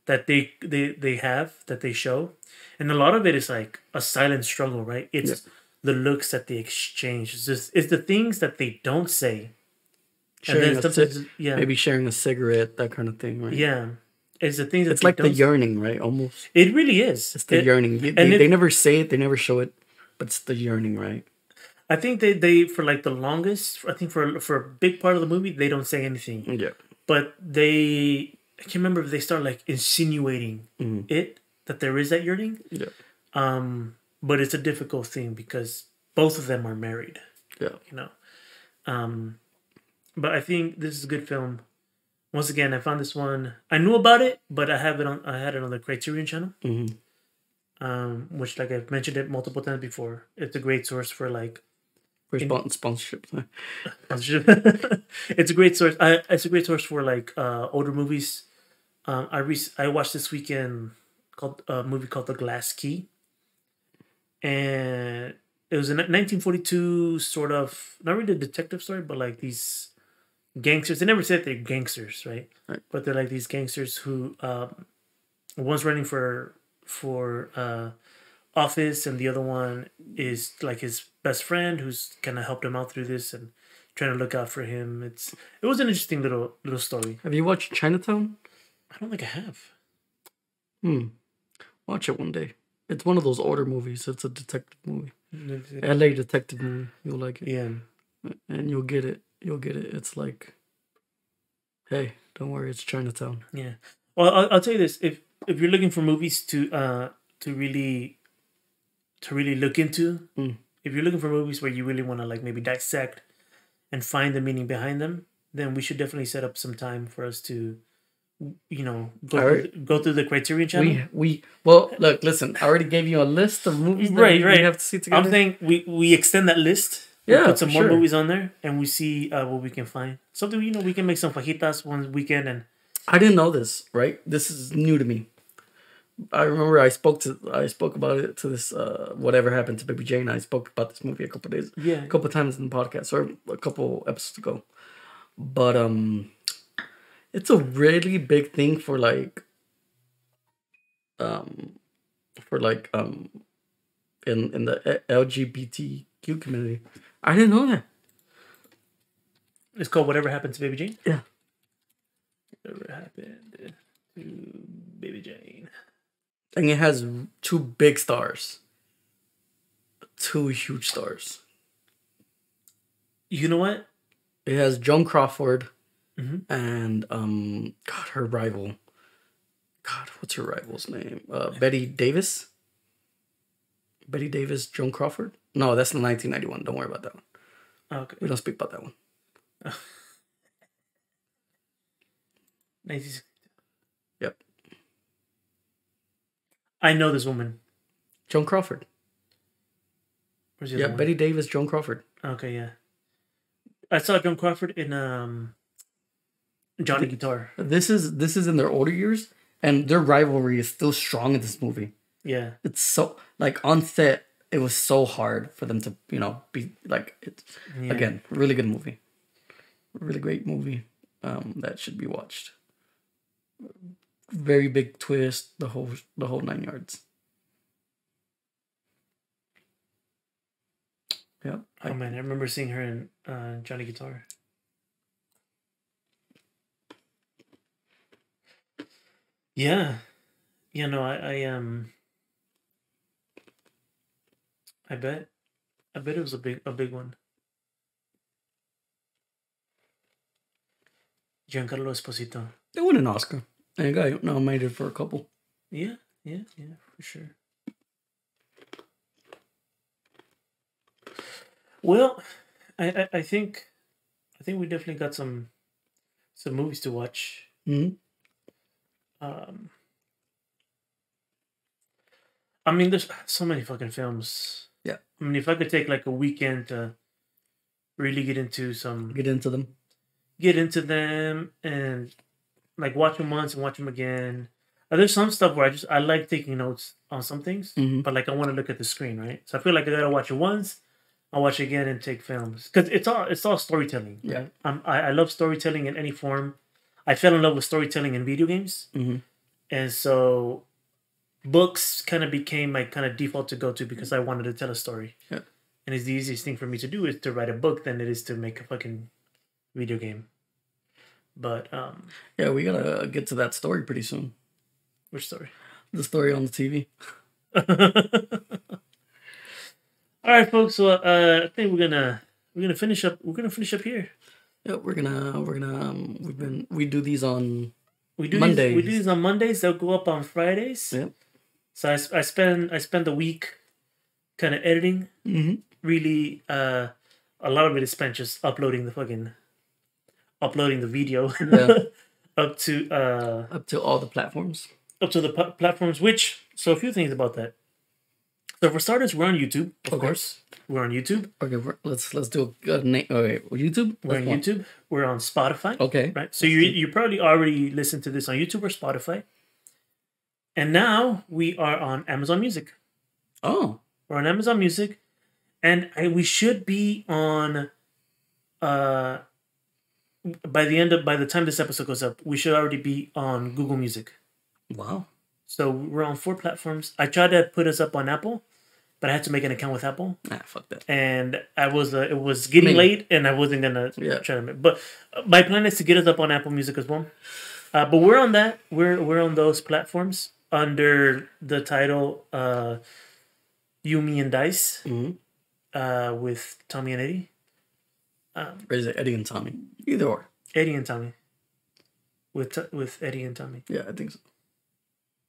that they have, that they show, and a lot of it is like a silent struggle, right? It's the looks that they exchange. It's the things that they don't say, Sharing and then maybe sharing a cigarette, that kind of thing, right? Yeah, it's the things that it's like the yearning, right? Almost. It really is. It's the yearning. They never say it, they never show it, but it's the yearning, right? I think they for like the longest, I think for a big part of the movie, they don't say anything. Yeah. But I can't remember if they start like insinuating that there is that yearning. Yeah. But it's a difficult thing because both of them are married. Yeah. You know. But I think this is a good film. Once again, I found this one. I knew about it, but I had it on the Criterion channel. Which, like I've mentioned it multiple times before, it's a great source for like sponsorship. It's a great source. It's a great source for like older movies. I watched this weekend a movie called The Glass Key, and it was a 1942 sort of not really a detective story, but like these gangsters. They never said they're gangsters, right? But they're like these gangsters who one's running for office, and the other one is like his best friend who's kind of helped him out through this and trying to look out for him. It was an interesting little story. Have you watched Chinatown? I don't think I have. Watch it one day. It's one of those older movies. It's a detective movie. LA detective movie. You'll like it. Yeah. And you'll get it. It's like, hey, don't worry, it's Chinatown. Yeah. Well, I'll tell you this: if you're looking for movies to really look into, if you're looking for movies where you really want to like maybe dissect and find the meaning behind them, then we should definitely set up some time for us to, go through the Criterion channel. Well, look, listen. I already gave you a list of movies that Right. we have to see together. I'm saying we extend that list. Yeah, We put some more sure. movies on there, and we see what we can find. Something we can make some fajitas one weekend, and I didn't know this. Right, this is new to me. I remember I spoke about it to this whatever happened to Baby Jane. I spoke about this movie a couple times in the podcast or a couple episodes ago. But it's a really big thing for in the LGBTQ community. I didn't know that. it's called Whatever Happened to Baby Jane. Yeah. Whatever happened to Baby Jane. And it has 2 big stars. 2 huge stars. You know what? It has Joan Crawford and God, her rival. God, what's her rival's name? Betty Davis. Betty Davis, Joan Crawford. No, that's the 1991. Don't worry about that one. Okay. We don't speak about that one. 1960. Yep. I know this woman. Joan Crawford. Where's the Yeah, other one? Betty Davis, Joan Crawford. Okay, yeah. I saw Joan Crawford in Johnny Guitar. This is in their older years, and their rivalry is still strong in this movie. Yeah. It's so like on set, it was so hard for them to be like it. Yeah. Again, really good movie, really great movie. That should be watched. Very big twist, the whole 9 yards. Yeah. Oh man, I remember seeing her in Johnny Guitar. Yeah. Yeah, no, I bet it was a big one. Giancarlo Esposito. They won an Oscar. And it got nominated for a couple. Yeah, for sure. Well, I think we definitely got some movies to watch. Mm-hmm. I mean, there's so many fucking films. Yeah. I mean, if I could take like a weekend to really get into them and like watch them once and watch them again. There's some stuff where I like taking notes on some things, but like I want to look at the screen, right? So I feel like I gotta watch it once, I'll watch it again and take films because it's all storytelling. Yeah, right? I love storytelling in any form. I fell in love with storytelling in video games, and so books kind of became my kind of default to go to because I wanted to tell a story. Yeah, and it's the easiest thing for me to do is to write a book than it is to make a fucking video game. But yeah, we gotta get to that story pretty soon. Which story? The story on the TV. All right, folks. So I think we're gonna finish up. We're gonna finish up here. Yeah, we do these on Mondays. We do these on Mondays. They'll go up on Fridays. Yep. So I spend the week kind of editing. Really, a lot of it is spent just uploading the video. Yeah. up to all the platforms. Up to the platforms. So a few things about that. So for starters, we're on YouTube. Of course, we're on YouTube. Okay, let's do a name. Okay, YouTube. We're on YouTube. We're on Spotify. Okay. Right. So you probably already listened to this on YouTube or Spotify. And now we are on Amazon Music. Oh. We're on Amazon Music, and we should be on. By the time this episode goes up, we should already be on Google Music. Wow. So we're on 4 platforms. I tried to put us up on Apple, but I had to make an account with Apple. Fuck that. And it was getting late, and I wasn't gonna try to make. But my plan is to get us up on Apple Music as well. But we're on that. We're on those platforms under the title "You, Me, and Dice" with Tommy and Eddie. Or is it Eddie and Tommy? Either or. Eddie and Tommy. with Eddie and Tommy. Yeah, I think so.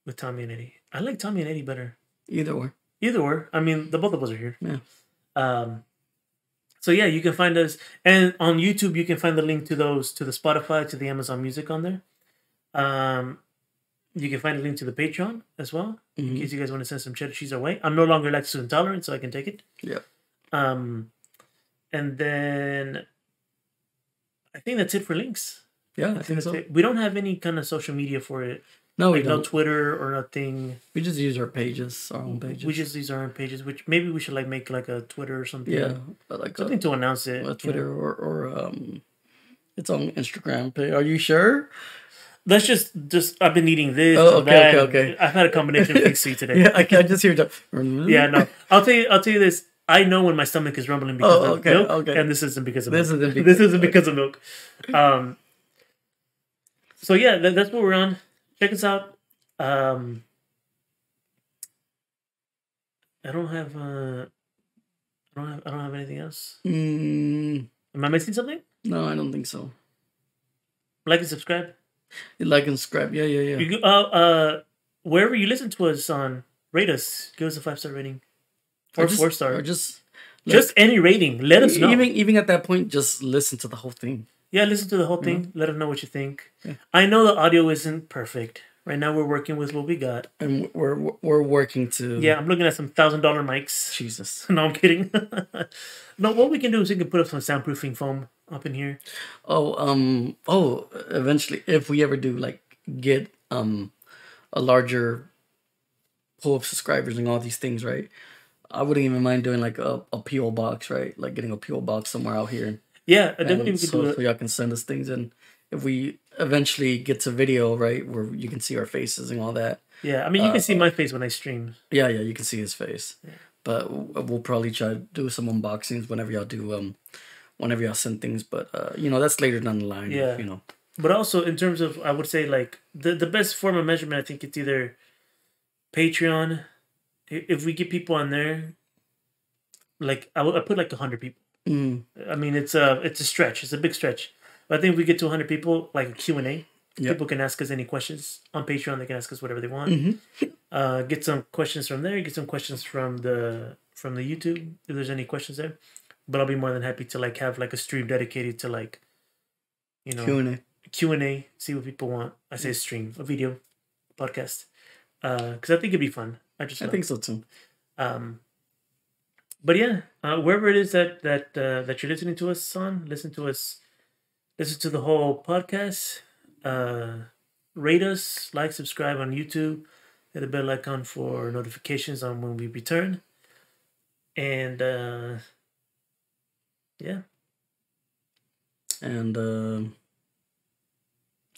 With Tommy and Eddie. I like Tommy and Eddie better. Either way. Either or. I mean, the both of us are here. Yeah. So yeah, you can find us, and on YouTube you can find the link to those, to the Spotify, to the Amazon Music on there. You can find a link to the Patreon as well, in case you guys want to send some cheddar cheese our way. I'm no longer lactose intolerant, so I can take it. Yeah. And then I think that's it for links. Yeah, I think so. It. We don't have any kind of social media for it. No, like we don't. No Twitter or nothing. We just use our pages, our own pages. We just use our own pages, which maybe we should like make like a Twitter or something. Yeah, like something to announce it. A Twitter or it's on Instagram. Are you sure? Let's just I've been eating this. Oh, okay, that. okay. I've had a combination of things to eat today. Yeah, I just hear that. Yeah, no. I'll tell you this. I know when my stomach is rumbling because of milk, and this isn't because of milk. This isn't because of milk. So yeah, that's what we're on. Check us out. I don't have anything else. Am I missing something? No, I don't think so. Like and subscribe. Like and subscribe. Yeah. You wherever you listen to us on, rate us. Give us a 5-star rating. Or 4-star. Or just any rating. Let us know. Even at that point, just listen to the whole thing. Yeah, listen to the whole thing. Let us know what you think. Yeah. I know the audio isn't perfect. Right now we're working with what we got. And we're working to... Yeah, I'm looking at some $1,000 mics. Jesus. No, I'm kidding. No, what we can do is we can put up some soundproofing foam up in here. Eventually, if we ever do like get a larger pool of subscribers and all these things, right? I wouldn't even mind doing like a PO box, right? Like getting a PO box somewhere out here. Yeah, definitely we could do it. So y'all can send us things, and if we eventually get to video, right, where you can see our faces and all that. Yeah, I mean you can see my face when I stream. Yeah, you can see his face. Yeah. But we'll probably try to do some unboxings whenever y'all do whenever y'all send things. But that's later down the line. Yeah. But also in terms of, I would say like the best form of measurement, I think it's either Patreon. If we get people on there, like I put like 100 people. I mean, it's a stretch. It's a big stretch. But I think if we get to 100 people, like a Q&A, people can ask us any questions on Patreon. They can ask us whatever they want. Get some questions from there. Get some questions from the YouTube if there's any questions there. But I'll be more than happy to like have like a stream dedicated to like, Q&A. See what people want. I say stream, a video, podcast, because I think it'd be fun. I think so too. But yeah, wherever it is that you're listening to us on, listen to the whole podcast. Rate us, like, subscribe on YouTube, hit the bell icon for notifications on when we return. And yeah. And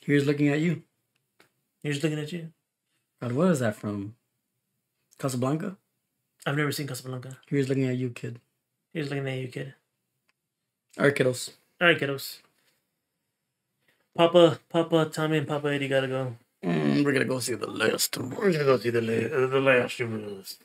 here's looking at you. Here's looking at you. God, what is that from? Casablanca? I've never seen Casablanca. Here's looking at you, kid. Here's looking at you, kid. All right, kiddos. Papa, Tommy, and Papa Eddie gotta go. We're gonna go see the last. We're gonna go see the last.